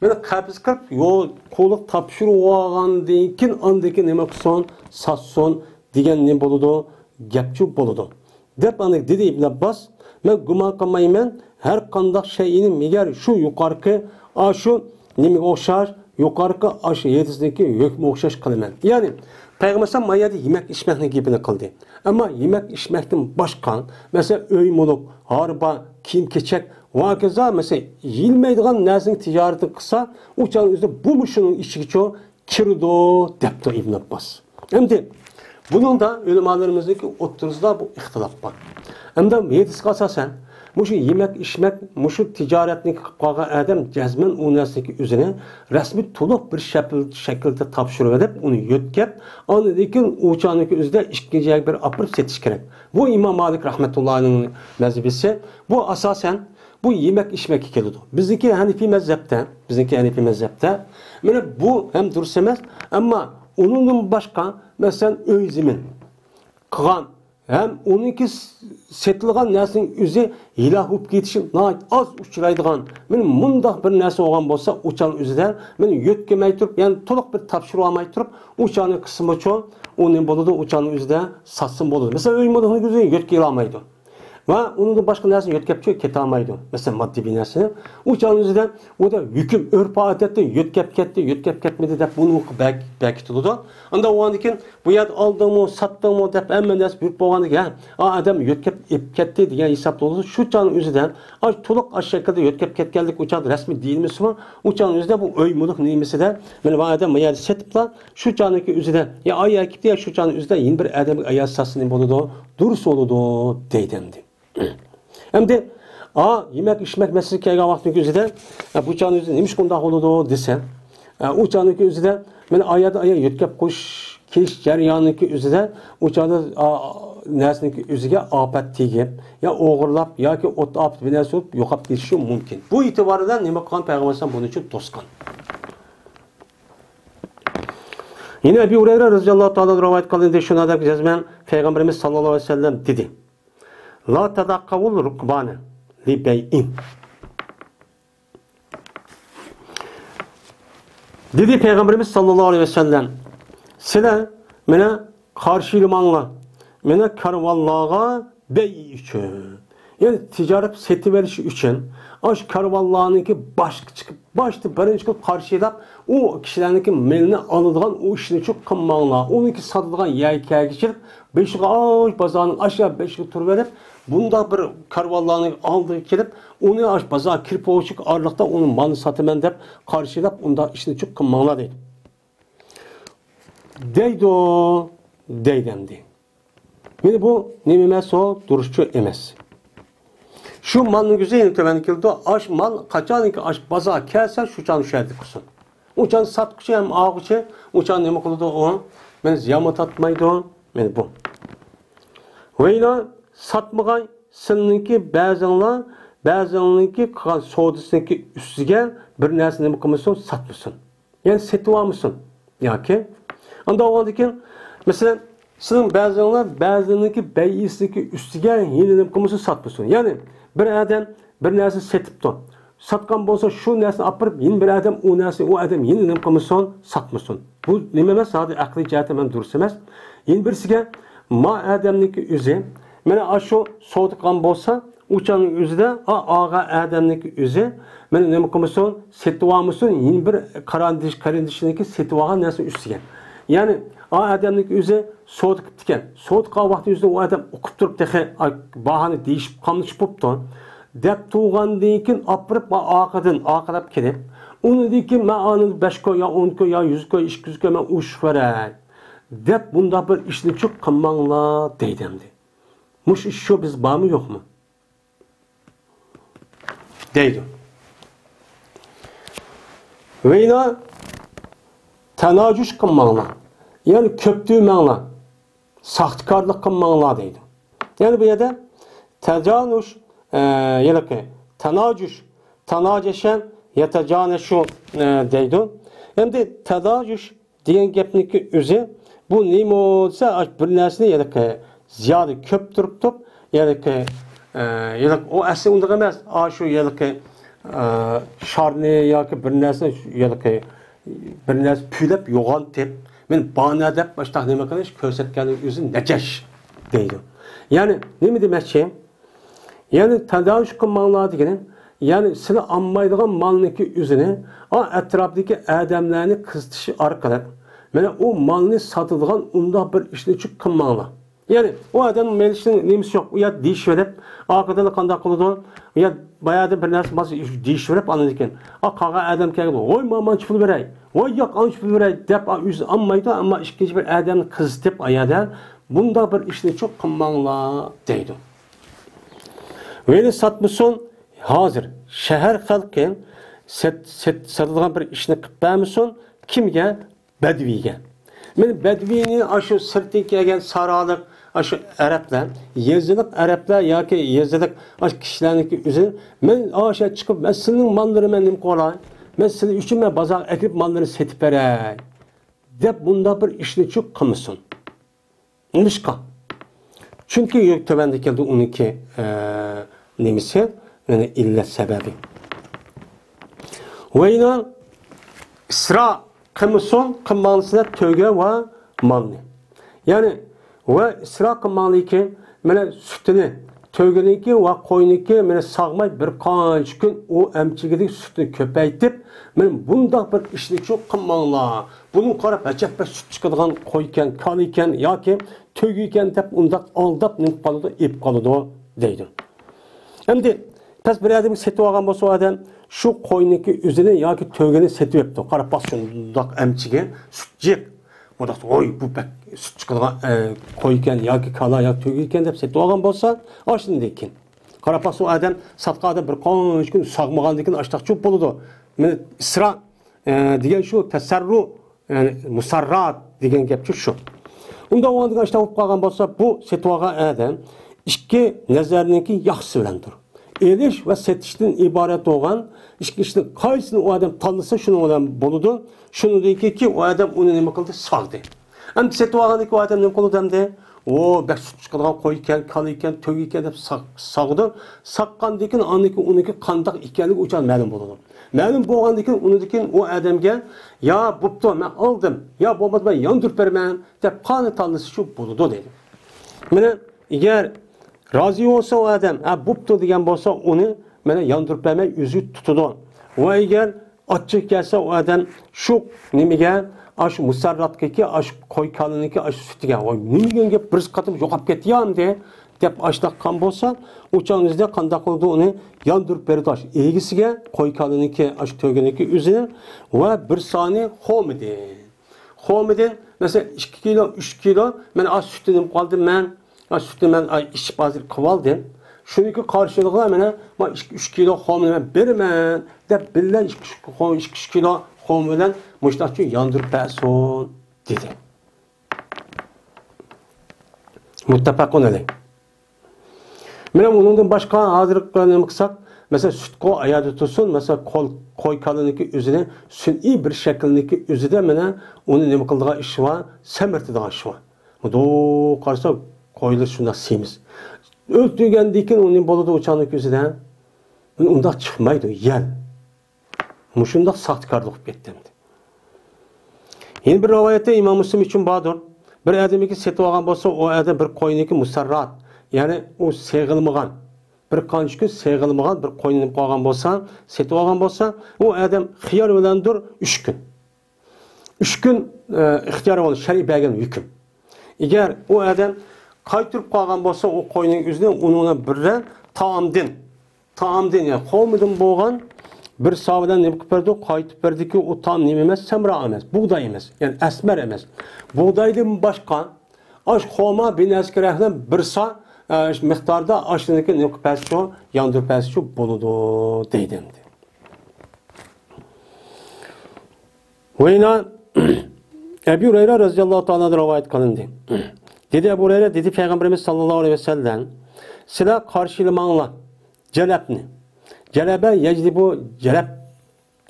Mena kapis kılıp yo qo'liq tapşırıp olgandan keyin andaki nima qilson sasson degan ne boludu gapchu boludu. Deb ana dedi İbn Abbas men gumon qilmayman her qandaq şeyini megar şu yuqorqi şu nimaga o'xshash yuqorqi aşı yedisindeki hükmü o'xshash qilaman. Yani Peygamber sallallahu aleyhi ve sellem yemek içmekni gibini kıldı. Ama yemek içmekten başka, mesela öy muluk, harba, kiyim keçek, vakıza mesela yilmeydiğen nesinin ticareti kısa, uçağın üzerinde bu muşunun içi çoğu kirdo depto İbn Abbas. Hem de bunun da ulemalarımızdaki oturuzda bu ihtilaf var. Hem de yedisi asasen, muşu yemek içmek, muşu ticaretini kağa adam cezmen unasındaki üzerine resmi tuluk bir şekilde tapşırıp edip onu yötkep, anıdaki uçağındaki üzerinde işkecek bir apırıp setiş gerek. Bu İmam Malik rahmetullah'ın mezhebisi, bu asasen bu yemek içmek ikilidir. Bizdeki Hanefi mezhepte, yani bu hem dursemez ama onun başka mesela özümün, kıgan, hem onunki setilgan nesinin üzü hilah hüp ketişin az uçuraydıgan. Men mundaq bir nesi olgan bolsa uçağın üzüden men yötkemey turup, yani toluk bir tapşırı almay turup uçağın kısmı çoğu onun boludu uçağın üzüden satsın boludu. Mesela öy modunu güzel yötkeyi almaydı. Ve onun da başka nesini yötkepçi ket almaydı. Mesela maddi bir nesini. Uçağın üzüden o da hüküm örf adette yötkep ketmedi de bunu belki tutuldu. Anda o andikin bu yer aldığımı, sattığımı dep hemen nes büyük boğandık ya. Adam yötkep ketti diye hesaplı oldu. Şu uçağın üzüden tuluk aşağı şekilde yötkep ket geldik uçağın resmi değil mi? Uçağın üzüden bu öymülük nimesi de ben bu adam yer setipla şu uçağındaki üzüden ya ay ekipte ya şu uçağın üzüden yeni bir adam ayaz sasını boludu. Durus oludu deydemdi. Hem de yemek içmek meselesi kelgen vaxtın üzüden bu uçağın üzüden neymiş kundaq oludu desem uçağın üzüden men aya yötkep koş keliş jaryanınki üzüden uçağda nesninki üzüge afet tegip ya o'g'irlab yoki o't afet bir narsa bo'lib yo'qolib ketishi mumkin. Bu itibardan nima qilgan Peygamber bunun için to'sqan. Yine Ebu Hureyre radıyallahu ta'ala rivayet kılındı şuna da cezmen Peygamberimiz sallallahu aleyhi ve sellem dedi. La tadakkavul rukbane li bey'in. Dedi Peygamberimiz sallallahu aleyhi ve sellem. Sizler mene karşılamanla, mene karvallağa bey için. Yani ticaret seti verişi için aş karvallağınınki başta birinci çıkıp karşılayıp o kişilerinki melini alıdığan o işini çok kımmanla, onunki satıdığan yayıkaya geçirip beşik aş bazanın aşağı beşik tur verip bunda bir karvallağını aldığı kelip onu aş bazağa kirip oğuşuk ağırlıkta onun malını satımen deyip karşılayıp onda işini çok kımmanla deydi. Deydi o deydemdi. Yani bu nememesi o duruşçu emez. Şu malın güzelini tövenlikildi, aş mal kaçanın ki aş bazağa kelsen şu can üşerdi kusun. Uçan satkıcı hem ağıcı, uçan nemi kılıdı o, ben ziyamat atmaydı o, ben bu. Veyla satmağay seninki bazılarınki soğudusundaki üstüge bir neresi nemi kılmışsın, satmışsın. Yani setuva mısın? Ya ki, anda o andakin, mesela senin bazılarınki beyisindeki üstüge yeni nemi kılmışsın, satmışsın. Yani bir adam bir narsa setipdi. Satgan bolsa şu narsani apirib, yeni bir adam o adam yeni nima qilmasin, satmasin. Bu nima emas, hozir aqliy jihatdan ham durust emas. Yeni birisiga ma adamniki o'zi, mana shu sotgan bolsa, o'chaning o'zida og'a adamniki o'zi, mana nima qilmasin, setib olmasin, yeni bir qarindishniki setib olgan narsa ustiga. Ya'ni o adamning o'zi so'd qilibdi ekan. So'd qilgan vaqt o'zida u odam o'qib turib bahoni deyishib qolmish bo'pti. Deb tug'gandan keyin opirib oqilab kelib, undan keyin men uni 5 koy yo 10 koy yo 100 koy 200 koy men ushib beray. Deb bunda bir ishni çok qilmanglar deydimdi. Mush ish shu biz bormi yo'qmi? Deydi. Veyna tanajuş qilmanglar. Yani köptüymanglar. Saxtkarlık qilmanglar deydi. Yani bu yerda tajanuş yelaki tanajuş tanajeşen yatajaneshu deydi. Hem de tanajuş degan gapniki o'zi bu nima bo'lsa bir narsani yelaki ziyoda ko'p turibdi. Yelaki o asli unday emas. Shu yelaki sharni yoki bir narsa yelaki bir narsa puylab yo'g'ontib men bana deb boshqa nima qilish ko'rsatganing o'zi najash deydi. Yani nima demoqchi? Yani tadavush qilmanglar degani, yani sizlar olmaydigan malniki o'zini atrofdagi odamlarni qizitish orqali mana o malni sotadigan unda bir ishni qilmanglar. Yani o adam melishning nimasi yo'q. U yer deyishverib, orqadan qanday qiladi? U yer bayada bir narsa bas deyishverib andan ekan. Qolgan adam keldi. "Voy, men pul beray. Voy, yo'q, ancha pul beray" deb o'zi olmaydi, ammo ikkinchi bir odamni qizitib ayada bunda bir ishni qilmanglar deydi. Veli satmışsın hazır şehir halkı satadigan bir ishni qilib bermisin kimga? Bedviga. Men bedvini aşu sirtdan kelgan saroliq aşu arablar, yezilik arablar yoki yezilik aşu kishilarniki o'zi men o'sha chiqib men sizning mollaringizni nim qilay, men sizlar uchun men bozorga akib mollarini setib beray deb bunda bir ishni qilmisin. Nishqa. Çünkü tövende keldi uniki nemisi yani illet sebebi. Ve inan isra kımıson kımmalısına töge ve malni. Yani ve isra kımmalıyken mene sütünü tögeniki ve koyuniki mene sağmay bir kanç gün o emçigedik sütünü köpeytip men bunda bir işni çok kımmallar. Bunun qarab acaba süt çıkadigan koyken, kaliken yoki tögüyken deb undaq aldab nim qoladi, ep qoladi deydi. Endi pes bir adam setib olgan bo'lsa odam shu qo'yniki o'zini yoki tögini setib yepti. Qarab bosundaq amchiga sut jeb. Undaq oy bu bak sut chiqadigan qo'ykan yoki kala yoki tögüyken deb setib olgan bo'lsa, oshundan keyin qarab bosu odam satqada bir qancha kun sog'magandan keyin ashtaqchi bo'ladi. Men isra degan shu tasarru yani musarrat degan gapchi shu. Unda o'ndiga ashta bo'lib qolgan bo'lsa, bu setib olgan odam ikki nazarniki yaxshi bilandir. Elish va setishdan iborat bo'lgan ikki ishni qaysini u odam tanlasa shuni bilan bo'ladi. Shuningdek u odam uni nima qildi? Sog'di. Endi setib olgandagi u odam nima qildi hamda? O bak sut chiqadigan qo'y ekan, kal ekan, to'g ekan deb sog'di. Saqqandan keyin uniki qandoq ekanligi o'chal ma'lum bo'ladi. Ma'lum bo'lgandan keyin undan o odamga "Ya bo'pti, men oldim. Ya bo'lmadi, men yondirib beraman" deb qani tanlasa shu bo'ladi dedi. Mana agar rozi bo'lsa o odam, "Ha, bo'pti" degan bo'lsa, uni mana yondirib bermay o'zi tutadi. Va agar ochiq kelsa o odam shu nimaga aş musarratdaki aş koy kalıniki aş sütüge. Oy nimaga bir qatım yo'qolib ketdiyam deb ashtaq qan bo'lsa, o'changizda qanday qildi uni yondirib berdi aş. Egisiga koy kalıniki aş tögeniki o'zini va bir soni xomidin mesela 2 kilo 3 kilo men aş sütini qoldim men aş sütini men ichib hozir qilib oldim. Shuniki qarshiliqlar mena 2-3 kilo xomini men beraman deb billa 2 kilo xom bilan mushtaqchi yondirib bersin dedi. Muttafaqun alayh. Mana bundan boshqa hozirgi nima qilsak, mesela sütqo ayada tursin, mesela qo'y kalıniki o'zini sun'iy bir shaklniki o'zida mana uni nima qildigan ish va samartidigan ish va. Bu qarasa qo'ylar shunday semiz. O'ltirgandan keyin uni bo'ladi o'chani ko'zidan. Unda chiqmaydi, yal. Mushundaq saxtkarlik qilib ketdi. Yeni bir rivoyatda Imom Muslim uchun bordir. Bir odamga setib olgan bo'lsa, o odam bir qo'yniki musarrat, ya'ni u seg'ilmagan, bir qancha kun seg'ilmagan bir qo'ynini qolgan bo'lsa, setib olgan bo'lsa, u odam xiyol bilandir 3 kun. 3 gün ixtiyar ol şer'i bergen hüküm. Eğer o adam qaytırıp qalğan bolsa o qo'yning üzünə ununa birra taamdin yani qovmidin bo'lgan bir savidan nima qilib berdi, qaytib berdiki o taam nima emas, samra emas, buğday emas, yani asmar emas. Buğdaydan boshqa ash qovma binaskarahdan bir sa miqdorda ashniki nima qilib bersa, yondirib bersa bo'ladi deydi. Vayna Ebu Hureyre radıyallahu ta'ala rivayet kılındı. Dedi Ebu Hureyre, dedi Peygamberimiz sallallahu aleyhi ve sellem, silah karşılamanla celebni. Celebe yecdibu celeb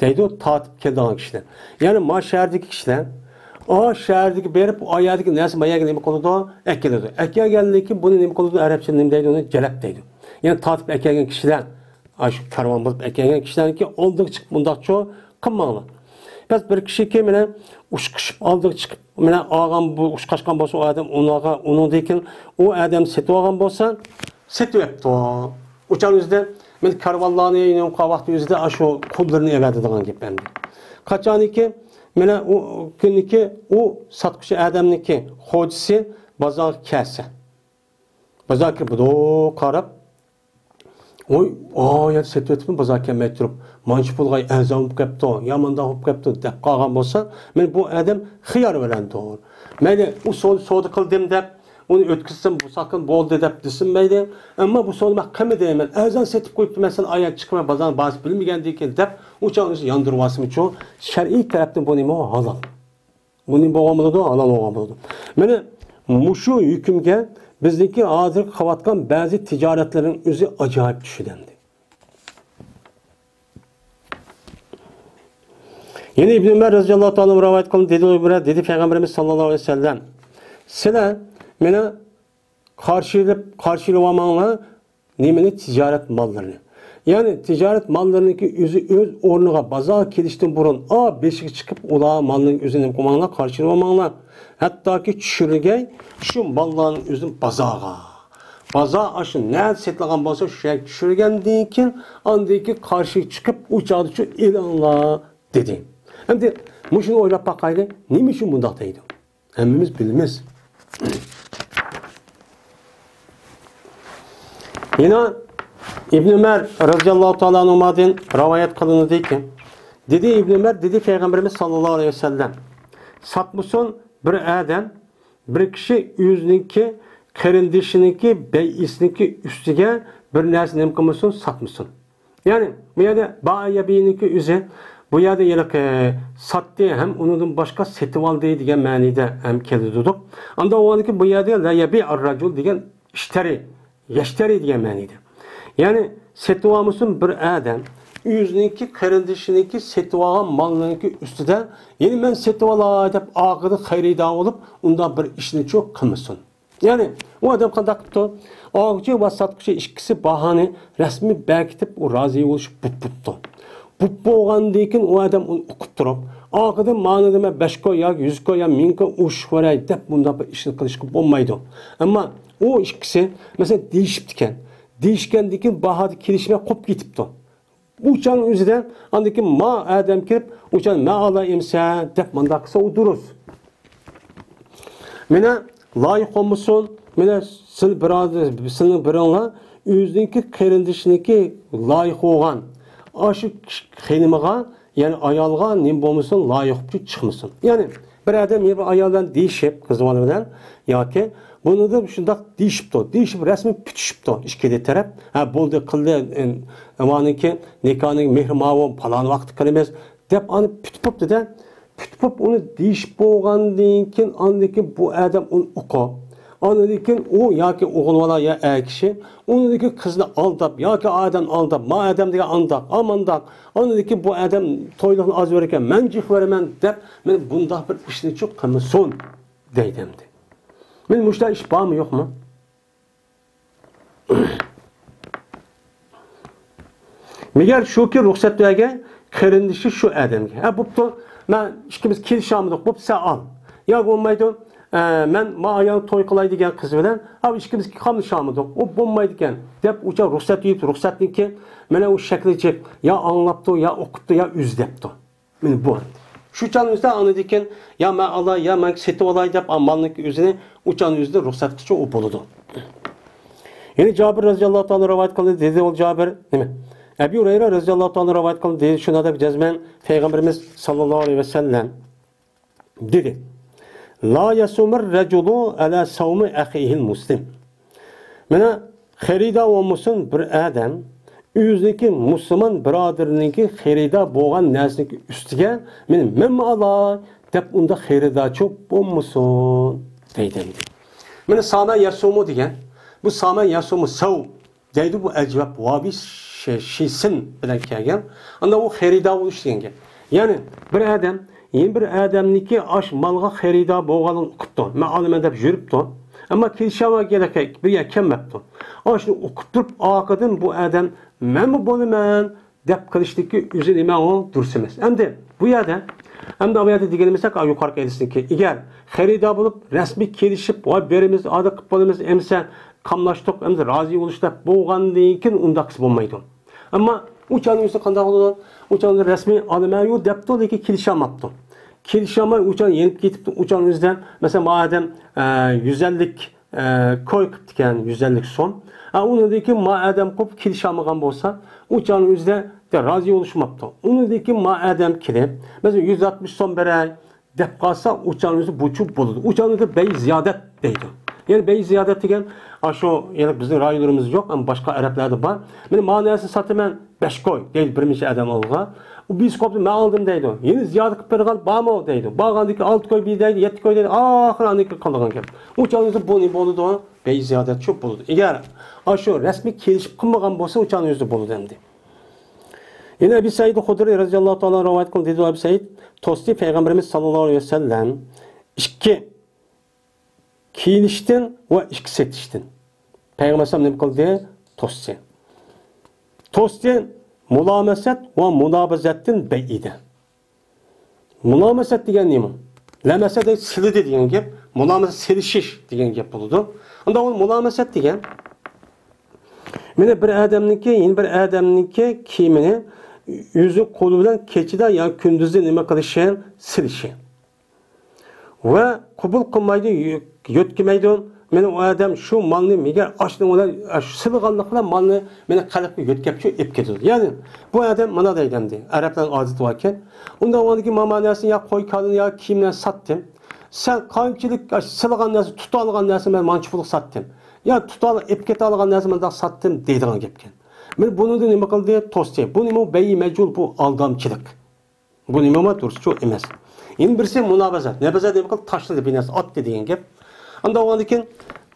deydi o tatip keldiğin kişiler. Yani ma şehrdeki kişiler, o şehrdeki berip o ayardaki nesi maya geldiği konuda ekkeledi. Ekkel geldiği ki bunu nemi konuda Arapça nemi deydi onu celeb deydi. Yani tatip ekkelgen kişiler, şu karvan bulup ekkelgen kişiler ki olduk çık bundak çoğu kımmanla. Biz bir kişi ki mene uçkışıp aldık çıkıp mene ağam bu uçkaşkan bolsa o adam onun deyken o adam seti ağam bolsa seti yaptı o. Uçan yüzde men karvanlarını yine o vakti yüzde aşo kullarını evladı diyen gibi bendi. Kaçan ki mene o günniki o satkışı adamniki hocisi bazar kesse. Bazar ki bu da karab oy ya seti etme bazar kemmek durup mançı pulgay azam olup kaptı, yamanda olup kaptı dep qalğan bolsa, men bu adam xiyar veren doğru. Meyli o soğudu kıldım dep, onu ötküsüm bu sakın boldu dep düşünmeydi. Ama bu soğumak kime deyemem. Azan setip koyup mesela ayak çıkma bazan bazı bilmeyen deyken dep, uçağın üstü yandırvasım için şer'i taraftan bu nime halal. Bu nime olamadı da halal olamadı. Mene muşu hükümge bizdeki hazır kavatkan bazı ticaretlerin üzü acayip düşüdendi. Yine İbn Ömer radıyallahu ta'ala rivayet kılın dedi Peygamberimiz sallallahu aleyhi ve sellem. Sile mene karşılamamanla nemeni ticaret mallarını. Yani ticaret mallarının ki yüzü öz ornuğa bazar kelişten burun beşik çıkıp ulağa malının üzerine koymanla karşılamamanla hatta ki çürügey şu malların üzerine bazağa. Bazar aşın ne setlagan bolsa şu şey çürügen deyken andaki karşı çıkıp uçağı şu ilanla dedi. Hem de muşunu oylap bakaydı, ne için bunda deydi? Hemimiz bilmez. Yine İbn Ömer radıyallahu ta'ala anhumadan rivayet kılındı ki, dedi İbn Ömer, dedi Peygamberimiz sallallahu aleyhi ve sellem, satmışsın bir adam, bir kişi yüzününki, karındışınınki, beyisninki üstüge bir nersi nem kılmışsın, satmışsın. Yani bu yerde bayabininki üzeri, bu yerde yelek sattı hem onun başka setip aldığı diyen manide hem keliduduk. Anda o anki bu yerde la yabi ar-racul diyen yeşteri diyen manide. Yani setip almışsın bir adam yüzününki, karındışınınki setip alan malınınki üstüde yeni ben setip ala deyip ağıdı hayrida olup onda bir işini çok kılmışsın. Yani o adam kadar tuttu. Ağıcı ve satkıcı işkisi bahane resmi berkitip o razı oluşup buttu. Bu boğandayken o adam onu okup durup ağıdı manadime 5 koy ya 100 koy ya 1000 koy uş varay deyip bunda bir işini kılışkı olmaydı. Ama o işkisi mesela değişiptiken değişkendeki bahadı kirişime kop gitipti. Uçağın üzerinde andaki ma adam kirip uçağın ma ala imsa deyip manda kısa o durur. Mene layık olmuşsun, mene senin birinle yüzdeki karındışındaki layık olan aşı xenimiga, yani ayalga nem bolmuşsun layık çıkmışsın. Yani bir adam bir ayaldan değişip kızmalardan ya ki bunu da şundak değişip resmi pütüşüptü işkede taraf. Ha boldu kıldı amanınki nikahının mehrimavı falan vakti kılmaz dep anı pütüpüptü de pütüpüp onu değişip bolğandan keyin andaki bu adam onu oku. Anladın o ya ki oğul ya kişi onundaki kızını aldap ya ki adam aldap ma adam diye andak amandak anladın bu adam toyluğunu az verirken men cih veremem dep men bunda bir işini çok kımısın deydimdi. Men muşta iş var mı yok mu? Miger şu ki ruhsat verge kırındışı şu adamge. Ha bu men ikimiz kelişamıdık bu sen al. Ya olmaydı men ma ayağını toy kılay degan kız bilen abi ikimiz qamlaşamıdık. O bo'lmaydigan deb uça ruxsat yeyip ruxsatniki mana o şekli çek ya anlaptı ya okuttu ya üzdepti. Men bu. Şu canınızda anıdiken ya ben alay ya ben seti olay dep amanlık üzerine uçan yüzde ruhsat kışı o buludu. Yani Cabir radıyallahu ta'ala rivayet kıldı dedi o Cabir değil mi? Ebu Hureyre radıyallahu ta'ala rivayet kıldı dedi şuna da bir cezmen Peygamberimiz sallallahu aleyhi ve sellem dedi. La yasumur reculu ala savmi ahihil muslim. Mana xerida olmasın bir adam yüzdeki Müslüman biraderininki xerida boğan nesniki üstüge men alay dep unda xerida çok olmasın deydi. Mana sama yasumu diyen bu sama yasumu sav deydi bu ecvab vabi şeysin bilen kelgen. Anda o xerida oluş diyen. Yani bir adam yeni bir adamniki aş malga xerida boğanın ukuttu. Men alım dep jürüptü. Ama kilşama gerek bir yer kemmepti. Aşını okutturup akadın bu adam men mi bolumen dep kılıştaki üzül iman o dursemez. Hem de bu yerde hem de bu yerde digenimizsek yukarı gelsin ki eğer xerida bulup resmi kelişip o berimiz adı kıpbalımız emse kamlaştık hem de razı oluşta boğandan keyin unda kıs bolmaydı. Ama uçanın üstü qanday oldu? Uçanın resmi almayu depti ki kilşamaptı. Kilşama uçan yenip gitip uçan yüzden mesela madem 150'lik koy kıptiken 150'lik son. Onundaki madem kop kilşamıgan bolsa uçan yüzde de razı oluşmaptı. Onundaki madem kilip mesela 160 son berey dep kalsa uçan yüzü buçuk buludu. Uçan yüzde bey ziyadet deydi. Yani bey ziyadet degen aşo yani bizim raylarımız yok ama başka Araplerde var. Benim manası satımen 5 koy değil birinci adam olga. O biz koptu ben aldım deydi. Yeni ziyadet kıp bergan bağmı deydi. Bağgandaki 6 koy bir deydi 7 koy deydi. Ahir andaki kalgan gap. Uçağınızda boni boludu. Bey ziyadet çok boludu. Eğer aşo resmi kelişip kılmagan bolsa uçağınızda boludu dendi. Yine Ebu Said Hudri radıyallahu ta'ala rivayet kıldı dedi Ebu Said tosti Peygamberimiz sallallahu aleyhi ve sellem iki kiyiniştin ve iki setiştin. Peygamber sallallahu aleyhi ve sellem ne kıldı? Tosti. Tosti mulameset ve munabazettin beyide. Munameset degen neymi? Lemeset de silidi degen gep. Mulameset silişiş degen gep buludu. Onda o mulameset degen mene bir adamniki, yeni bir adamniki kiyimini yüzü kolu bilen keçide ya kündüzde nime kılışın silişi. Ve kubul kılmaydı, yötkümeydi. Mene o adam şu malını meğer açtığında ona sıvıganlıkla malını mene kalıplı yötkepçi ip getirdi. Yani bu adam bana da eylemdi. Arapların adeti varken. Onda ondaki mamanasını ya koy kadını ya kimle sattım. Sen kayıpçılık sıvıgan nesi tutalgan nesi ben mançufuluk sattım. Ya tutal ipket algan nesi ben sattım deydiğin gepken. Men bunu da nima qildi? Tosti. Bu nima beyi mecul bu aldamçılık. Bu nima duruşu emas. Endi birisi munobazat. Nabazat nima qildi? Tashladi binas otdi degan gap. Anda o'gandan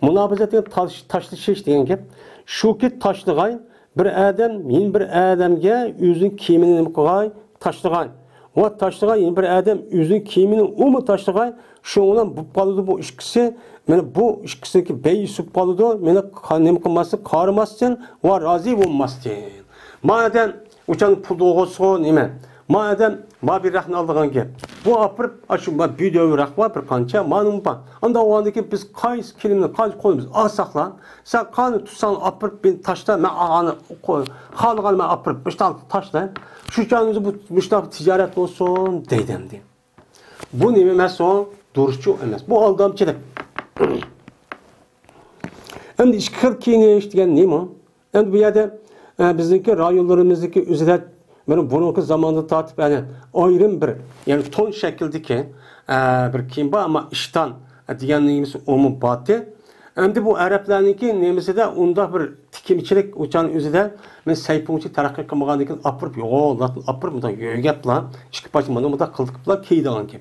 munobazat degan tashlashish degan gap. Shuki tashlagan bir adam, yeni bir adamga o'zining kiyimini nima qilgan? Tashlagan. Va tashlagan bir adam o'zining kiyimini umi tashlagan. Shu bilan bu qoldi bu ikkisi. Mene bu ikkisiniki beyisip qoldi. Mene nima qilmasdan qarimasdan va rozi bo'lmasdan. Madem uçan pul doğusu nima? Madem ma bir rahna aldıgan gap. Bu apırıp aşı video rakva bir kança manım ba. Anda o andaki biz kays kilimini kays koyumuz asaklan. Sen kanı tutsan apırıp bin taşta ma ağanı koy. Halgal ma apırıp müştal taşla. Şu canınızı bu müştal ticaret olsun deydemdi. Bu nime meso duruşçu emez. Bu aldamçılık. Hem de işkır kiyiniş diyen neyim o? Hem de bu yerde bizimki rayonlarımızdaki üzere benim bununki zamanında tatip yani ayrım bir yani ton şekildeki bir kiyim var ama işten diyen neyimiz onun batı. Hem de bu Araplarınki neyimizi de onda bir tikimçilik uçan üzere ben saypunçu terakki kılmağındaki apırıp yok apırıp mı da yögep lan işki başımanı mı da kıldık lan kiydiğin gibi.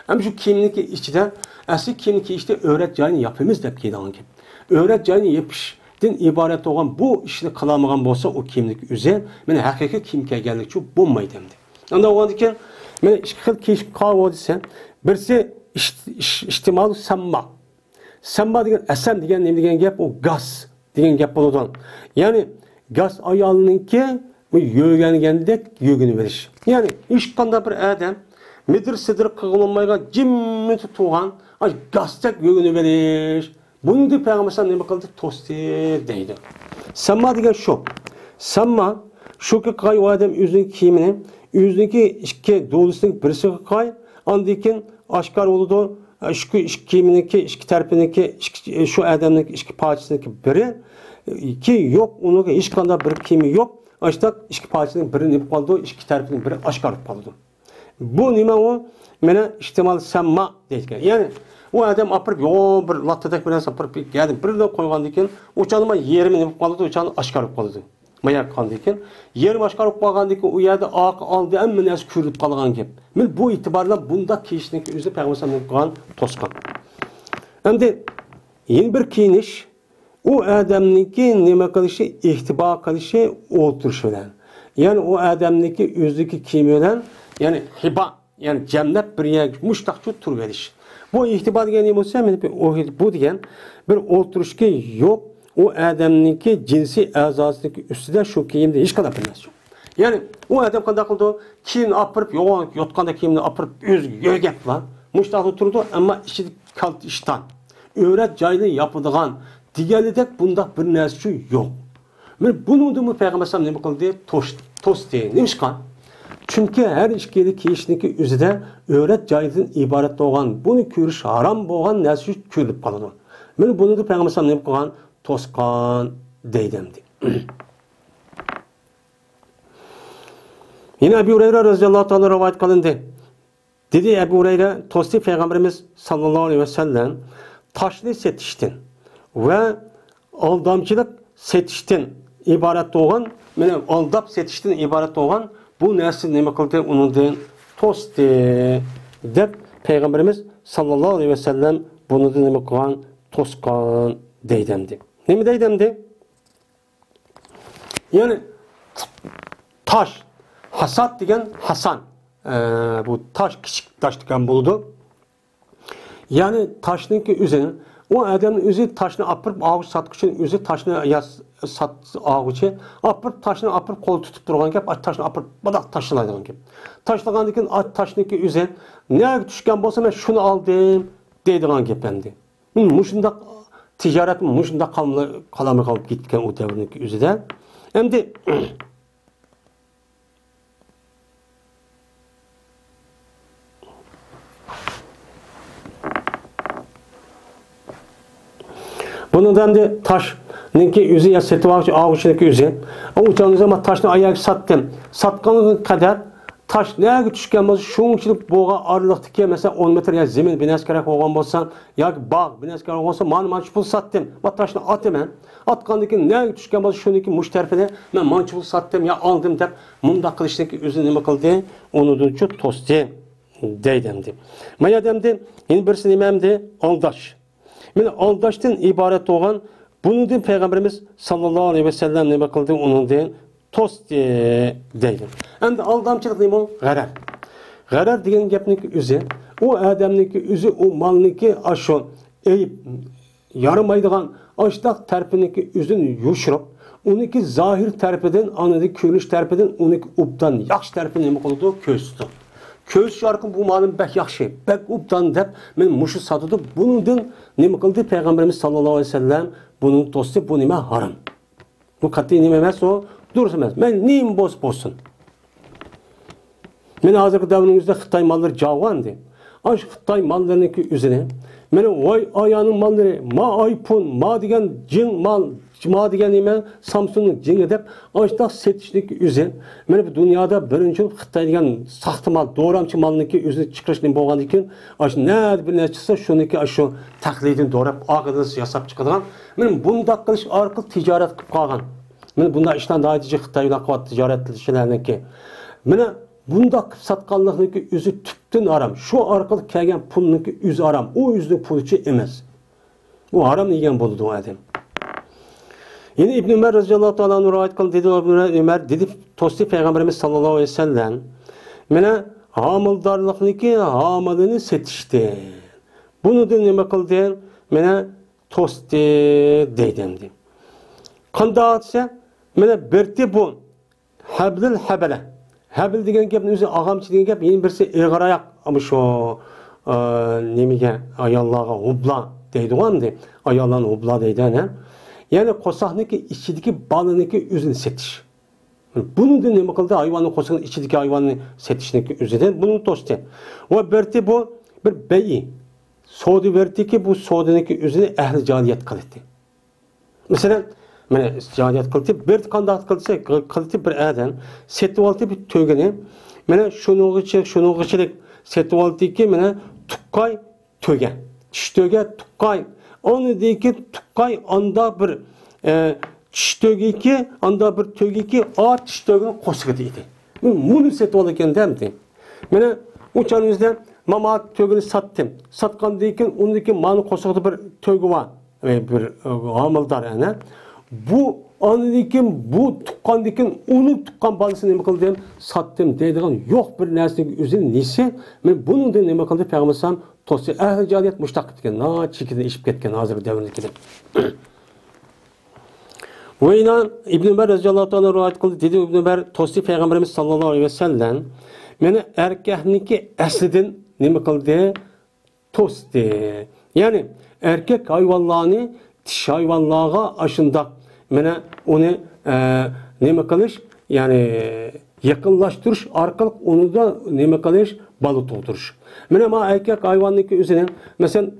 Hem şu kimlik içinde asli kimlik işte öğret cayını yapımız da kiydiğin gibi. Öğret cayını yapış din ibaret olan bu işini kılamagan bolsa o kimlik üze mene hakiki kimke geldik şu bulmaydı demdi. Anda o andiken mene iki xil kiyiş qavo desen birisi ihtimal samma. Samma degen asam degen nima degan gap o gaz degan gap boladan. Yani gaz ayolninki bu yögengandek yögünü veriş. Yani ish qanda bir adam midir sidir qılınmaygan jimmi tutugan ay gazdak yögünü veriş. Bunu da Peygamber nima qildi? Tosti deydi. Samma degan şu. Samma şu ki qay o adam o'zining kiyimini Yüzdeki iki doğrusunun birisi kay, andikin aşkar oldu. İki kiminiki, iki tarafındaki, şu adamdaki iki parçasındaki biri, ki yok, onun hiç kadar bir kimi yok. Açtık iki parçasının biri ne kaldı, iki tarafının biri aşkar kaldı. Bu nima o? Mene ihtimal samma deyken. Yani o adam apırıp yo bir lattadak bir narsa apırıp geldim. Birden koygan diken uçanıma yerimi ne kaldı, uçanı aşkar kaldı. Mayak kaldı diken. Yerim aşkar kalgan diken o yerde ak aldı emme nes körüp kalgan gep. Men bu itibarla bunda kişinin özü Peygamber'in kalgan toskan. Endi yeni bir kiyiniş o adamniki nima qilishi, ihtiba qilishi o'tirish bilan. Yani o adamniki o'ziki kiyimi bilan, yani hiba, yani cemlep bir yer mushtaqcha turib verish. Bu ihtiba degan nima bo'lsa, men bu degan bir o'tirishga yo'q, o adamniki jinsiy a'zosidagi ustida shu kiyimda hech qanday bir narsa yo'q. Yani o adam qanday qildi? Kiyimni opirib, yotganda kiyimni opirib o'ziga gaplar. Mushtaqcha turdi, ammo ichida kalt ishton. Öğret joyni yapadigan deganidek bunda bir narsa yo'q. Men buni mu Peygamber sallallahu nima qildi? To'sdi. Nimishqan? Chunki har ikkili kiyishniki o'zida öğret joyidan iborat bo'lgan, buni ko'rish harom bo'lgan narsa ko'rib qoladi. Men buni Peygamber sallallahu nima qilgan? To'sqan deydimdi. Yine Ebu Hureyre radhiyallohu anhu rivayet qilindi. Dedi Ebu Hureyre, to'sdi Peygamberimiz sallallahu aleyhi ve sellem taşlı setiştin ve aldamcılık setiştin ibaret olan, yani aldap setiştin ibaret olan bu nesli nime kıldı onun deyin tosti dep Peygamberimiz sallallahu aleyhi ve sellem bunu da nime kılan toskan deydemdi. Ne mi deydemdi? Yani taş, hasat degen Hasan, bu taş küçük taş degen buldu. Yani taşnınki üzerine o adamın özü taşını apırıp ağaç satqıçın özü taşını sat ağaçı apırıp taşını apırıp kol tutup durgan gap, taşını apırıp badak taşılaydigan gap. Taşlagandan at taşnınki üzerine ne düşken bolsa men şunu aldım deydigan gap endi. Muşunda ticaret muşunda kalamı kalıp gitken o devrindeki üzerinde. Endi bundan da taş neki yüzü ya setuakçı ağaçındaki yüzü. O uçağın zaman taşını ayak sattım. Satkanın kadar taş neye düşken olsa şunçılık boğa aralıktaki mesela 10 metre ya zemin bines gerek olan olsa ya bağ bines gerek olsa mançpul sattım. Bak taşını at hemen. Atkandaki neye düşken olsa şununki müşterifine ben mançpul sattım ya aldım der. Munda kılıçtaki yüzü ne bakıldı? Onu da çok tosti deydemdi. Maya demdi. Yine birisi dememdi. Aldaş. Men aldaştan ibaret olan bunu da Peygamberimiz sallallahu aleyhi ve sellem ne bakıldı onun deyin tost deydi. Endi aldamçılık neymi o? Garar. Garar degan gapniki özü, o adamniki özü, o malniki aşo eyip yaramaydigan açtaq tarafıniki özünü yuşurup, oniki zahir tarafından, anıdaki körünüş tarafından, oniki ubdan yaxşı tarafını neymi kıldı? Köstü. Köz şarkı bu malum bek yaxşı, bek ubdan dep men muşu satıdı. Bunun nima qildi Peygamberimiz sallallahu aleyhi ve sellem bunun tosti bu nima haram. Bu qat'iy nima emas o, durus emas. Men neyim bo'lsin. Men hozirgi davrimizda Xitoy mallari javg'andi. Ash Xitoy mallariniki o'zini meni voy ayaning mallari, ma iPhone, ma degan jin mal, ma degan nima Samsungning jingi deb ashtaq setishlik o'zi. Meni bu dunyoda birinchi Xitoy degan saxta mal, doğramchi malniki o'zini chiqarishning bo'lgandan keyin ash ne bir narsa chiqsa shuniki shu taqlidini doğrab og'izini yasab chiqadigan. Men bundaq qilish orqali tijorat qilib qolgan. Men bunda ishdan doiji Xitoyda qilyapti tijoratchilarniki. Meni bunda satqanlıqniki özü tüptün haram. Şu arkalı kelgen pulniki özü haram. O özü pulçu emas. Bu haram degan bo'ldi o adam. Yine İbn Ömer radhiyallohu anhu rivayet qildi, dedi Ömer dedi tosti Peygamberimiz sallallahu aleyhi ve sellem mene hamildarlıqniki hamilini setişti. Bunu da nima qildi? Mene tosti deydimdi. Qanday atsa mene berti bu hablil habala. Habil degan gapning o'zi ag'amchi degan gap, yana birisi ig'irayoq ama shu nemiga ayollarga hubla deydigan-da. Ayollarni hubla deydi ana. Ya'ni qo'saqniki ichidagi baliniki o'zini setish. Bunu da nima qildi? Hayvonning qo'shiqning ichidagi hayvonni setishni o'zidan buni to'sdi. Va berti bu bir beyi. Savdo berdiki bu savdoniki o'zini ahli joniyat qildi. Masalan, mana joniyat qildi, bir qanday qildi bir adam setib oldi bir to'gini. Mana shuningchilik setib oldiki, mana tuqqay to'ga. Tishto'ga tuqqay. Onidagi tuqqay anda bir tishto'giki, anda bir to'giki ot tishto'gini qo'shib edi. Buni setib olgan demdi. Mana o'chanimizda mama to'gini satdim. Satgandan keyin undaki mani qo'shig'ida bir to'gi bor. Bir homildor ana. Bu onidagi bu tuqqandan keyin uni tuqqan bolasini nima qildim? Satdim deydigan yo'q bir narsaning o'zini nisi. Men buningdan nima qildi? Payg'ambar to'si ahli joniyat mushtaq ketgan, chekidan ishib ketgan hozir davrniki. Ve inan İbn Ömer radıyallahu anh rivayet kıldı. Dedi İbn Ömer to'si Peygamberimiz sallallahu aleyhi ve sellem meni erkehniki aslidin nima qildi? To'sdi. Yani erkek hayvanlarni tish hayvanlarga aşında meni onu nima qilish? Yani yakınlaştırış arkalık onu da nima qilish? Balı tug'dirish. Mana ma erkek hayvanniki o'zini mesela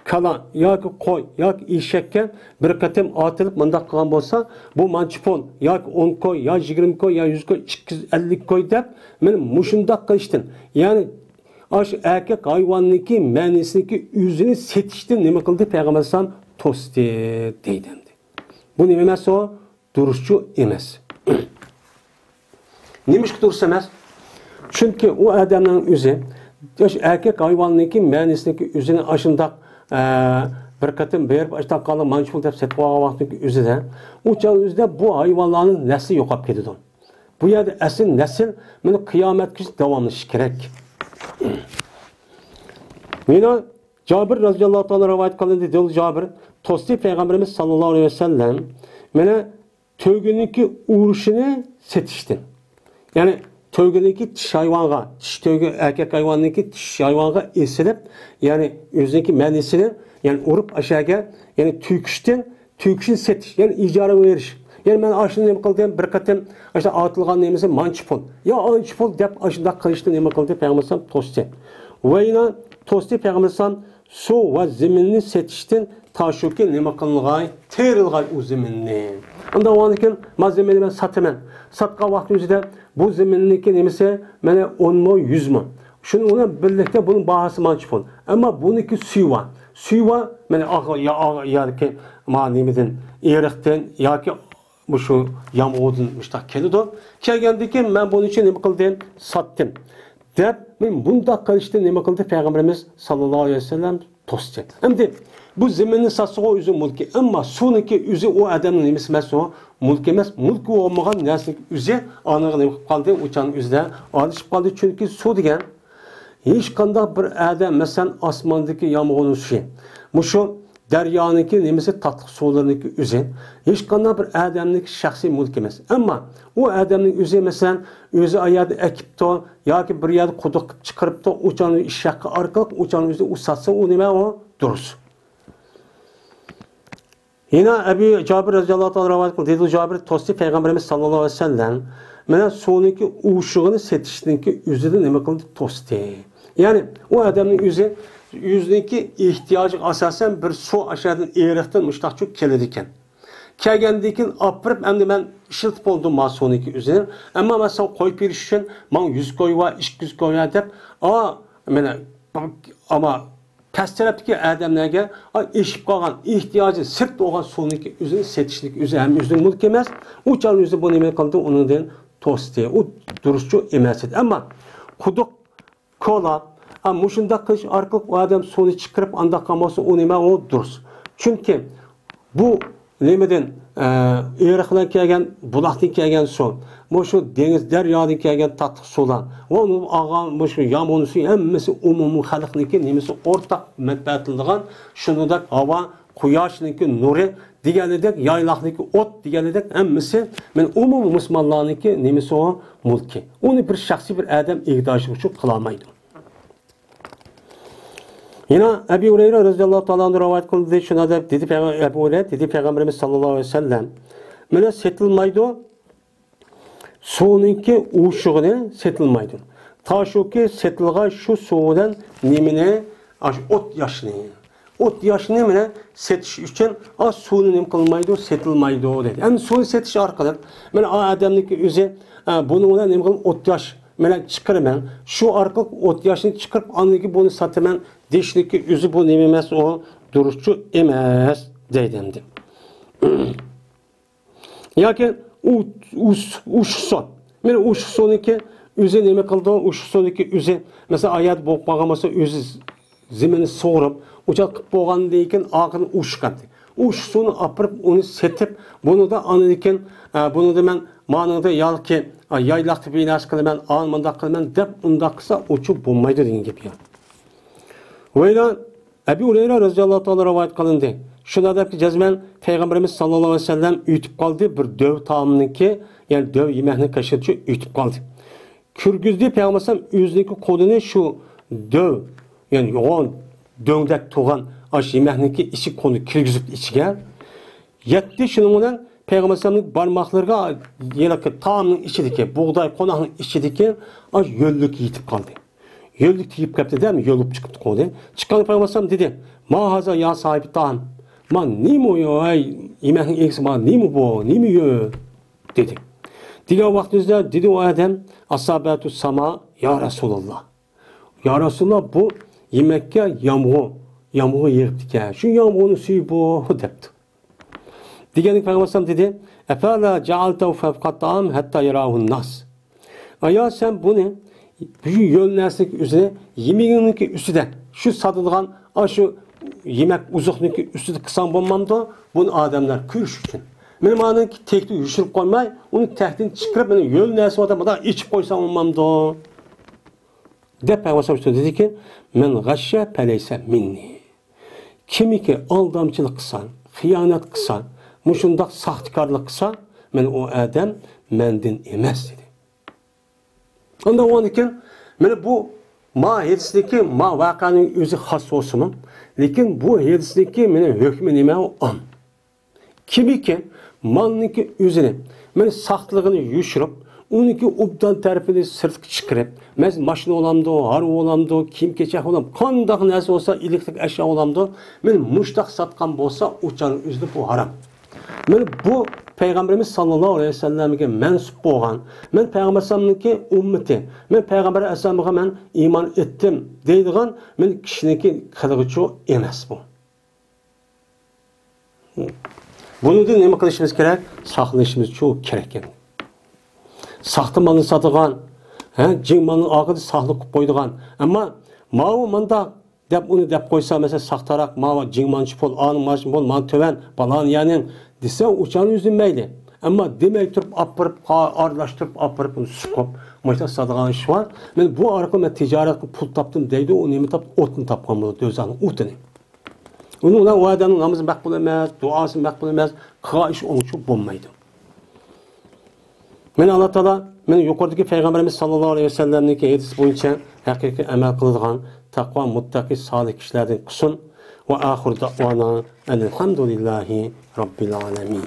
kalan yoki qo'y yoki eshakka bir qatam otilib mundaq qilgan bo'lsa, bu manchipon yoki 10 qo'y, yo 20 qo'y, yo 100 qo'y, 250 qo'y deb men mushundaq qilishdan, ya'ni aş erkek hayvanniki ma'nosiniki o'zini setishdan nima qildi? Payg'ambar alayhisalom to'sdi deydi. Bu nima emas, o duruşçu emas. Nimaga durus emas? Chunki u odamning o'zi erkek hayvonniki ma'nosiniki o'zini ashundaq bir qatim berib ashta qolib manchul deb setib olgan vaqtdagi o'zida o'zida bu hayvonlarning nasli yo'qolib ketadi. Bu yerda asl nasl mana qiyomatgacha davomlashishi kerak. Mana Jabir radhiyallohu anhu rivoyat qilindi, dedi Jabir, to'sti Payg'ambarimiz sallallohu alayhi vasallam mana to'giniki urushini setishdi. Ya'ni to'giniki tish hayvonga, tish to'gi erkek hayvonniki tish hayvonga esilib, ya'ni o'ziniki ma'nosini, ya'ni urib ashaga, ya'ni tüyküşni setish, ya'ni ijara verish. Yani men aşını nima qildim? Bir qatim aşda atilgan nemisi manchipol. Ya manchipol deb aşında qilishni nima qildi? Payg'ambar to'sdi. Va yana to'sdi Payg'ambar suv va zaminni setishdan tashuki nima qilingan? Terilgan u zaminni. Unda ondan keyin malzemeni men sataman. Satgan vaqt o'zida bu zaminniki nemisi mana 10 mo 100 mo. Şunu ona birlikte bunun bahası manchipol. Ama buniki suva. Suva mana yoki ma'nimidin eriqdan yoki bu şu yamğudun müştaq keldi. Kelgandiki men bunun için nima qildim? Satdim. Deb men bunda qilishdi nima qildi? Payg'ambarimiz sallallohu alayhi vasallam to'sdi. Endi bu zaminni satsuga o'zi mulki, ammo suniki o'zi o odamning nimasi emas, o mulk emas, mulk olmagan narsaning o'zi aniq nima qildi? O'chan o'zida olishib qoldi, chunki suv degan hech qanday bir adam, masalan, osmondagi yomg'irning suvi. Mushu daryoning nimasi tatlı suvlarning o'zi hech qanday bir odamning shaxsiy mulki emas. Ammo u odamning o'zi masalan o'zi ayada ekibto yoki bir yerda quduq qilib chiqaribdi, o'channing ishaqi orqali o'channing o'zi usatsa u nima o durus. Yine Ebu Cabir radıyallahu anh rivayet qildi. Dedi Cabir to'sti Payg'ambarimiz sallallohu alayhi vasallam mana suvniki uşuğunu setishninki o'zida nima qildi? To'sdi. Yani o adamning o'zi yüzdeki ihtiyacı asasen bir su aşağıdan eriqdan müştaqçuk keladi ekan. Kelgandan apırıp endi men shiltib oldum ma soniki o'zini. Ammo masalan qo'yib berish uchun men 100 qo'y va 200 qo'y deb, mana ama past tarafdagi odamlarga eshib qolgan ehtiyojı sirt bo'lgan soniki o'zini setishlik o'zi ham o'zining mulki emas. O'chan o'zi buni nima qildi? Unidan to'sdi. U durustchu emas edi. Ammo quduq kola ama şunda kış arkalık o adam sonu çıkarıp anda kalması o nime o duruz. Çünkü bu nemeden Irak'tan kelgen, bulaktan kelgen su, şu deniz deryadan kelgen tatlı sular, onun ağam, şu yağmurun suyu emmesi umumu halkınki nemesi ortak menfaatlıgan, şunu da hava, kuyaşınki nuru, diğerledek yaylaklıki ot, diğerledek emmesi men umumu Müslümanlarınki nemesi o mulki. Onu bir şahsi bir adam iqtidarçılık için kılamaydı. Yine Ebu Hureyre radıyallahu anh rivayet kıldı. Şuna da dedi Ebu Hureyre, dedi Peygamberimiz sallallahu aleyhi ve sellem. Mene setilmaydı. Suviniki uşuğunu setilmaydi. Ta şuki setilgan şu suvidan nimini ot yaşını. Ot yaşını mene setiş için suvni nim kılmaydı, setilmaydi dedi. Hem suvni setiş arkadan men adamniki özü bunu ona nim kılım ot yaş mene çıkarım. Şu arkalık ot yaşını çıkarıp anlaki bunu satımen deşniki özü bu nim emas o duruşçu emas deydimdi. Yaki uşson. Mene uşsoniki özü nime kıldı? Uşsoniki özü mesela ayat bokmağamasa özü zemini soğurup uçak boğan deyken ağını uşkan. Uşsonu apırıp onu setip bunu da anlayken bunu da men manada yal ki yaylaqtı binaş kılmen almanda kılmen dep unda kısa uçup bulmaydı deyin gibi ya. Veyla Ebu Hureyre radıyallahu ta'ala rivayet kılındı. Şuna da ki cezmen Peygamberimiz sallallahu aleyhi ve sellem ütüp kaldı bir döv tamamınki yani döv yemekini kaşırtıcı ütüp kaldı. Kürgüzde Peygamberim yüzdeki kodunu şu döv yani yoğun döngdek tuğan aş yemekniki içi konu kirgizip içigen yetti şununla Peygamberim'in barmaklarına yelaki tamamının içindeki buğday konağının içindeki aş yöllük yitip kaldı. Yöllük yiyip kaptı değil mi? Yolup çıktı konu. Çıkan Peygamberim dedi ma haza ya sahibi tam ma nimo yo ay yemeğin eksi ma nimo bu nimo yo dedi. Diğer vaktimizde dedi o adam ashabatu sama ya Resulallah. Ya Resulallah bu yemekke yağmuru yiyiptik ya. Şu yağmurun suyu bu depti. Diğer Peygamberim dedi efala cealtehu fevkat ta'am hatta yarahun nas. Ya sen bunu bu yönlerindeki üzerine yemeğinki üstüde şu satılgan şu yemek uzuqniki üstüde kısan bulmamda bunu adamlar kürüş için. Benim anım ki tekli yüşürüp koymay onu tehdini çıkarıp benim yönlersi adamda içip koysam olmamda. De Peygamber dedi ki men gashşe peleyse minni. Kimi ki aldamçılık kısan, hıyanet kısan, muşundak sahtkarlık kısan men o adam mendin emas dedi. Ondan onun için men bu ma hedisdeki ma vakanın özü has olsun. Lekin bu hedisdeki men hükmü nime o am. Kimi ki malniki özünü men sahtlığını yuşurup onunki ubdan tarafını sırtı çıkarıp mez maşina olamdı, harı olamdı, kim keçek olamdı, kandak nesi olsa elektrik eşya olamdı, men muştak satkan bolsa uçanın üzülü bu haram. Men bu Peygamberimiz sallallahu aleyhi ve sellem'e mensup boğan, men Peygamberim'inki ümmeti, men Peygamber Esam'a men iman ettim deydiğen men kişininki kılıgıcı emas bu. Bunu da ne kılışımız gerek? Saklanışımız çok gerek yani. Sahtı malını satıgan, cin malının ağıdı sahlık koyduğan. Ama mağı manda dep onu dep koysa mesela sahtarak mağı cin mançı bol, anı mançı bol, man töven, balan yani dese uçağını üzülmeydi. Ama demek durup apırıp, arlaştırıp apırıp onu sıkıp, maçta satıgan iş var. Ben bu arka ben ticaret pul taptım deydi, o nemi tap, otunu tapkan bunu dözanı, otunu. Onun o adamın namazı makbul emez, duası makbul emez, kığa iş onun için bulmaydı. Men Allah Teala men yukarıdaki Peygamberimiz sallallahu aleyhi ve sellem'deki hadis boyunca hakiki amel kıldıgan takva muttaki salih kişilerden kısın ve ahir da'vana elhamdülillahi rabbil alemin.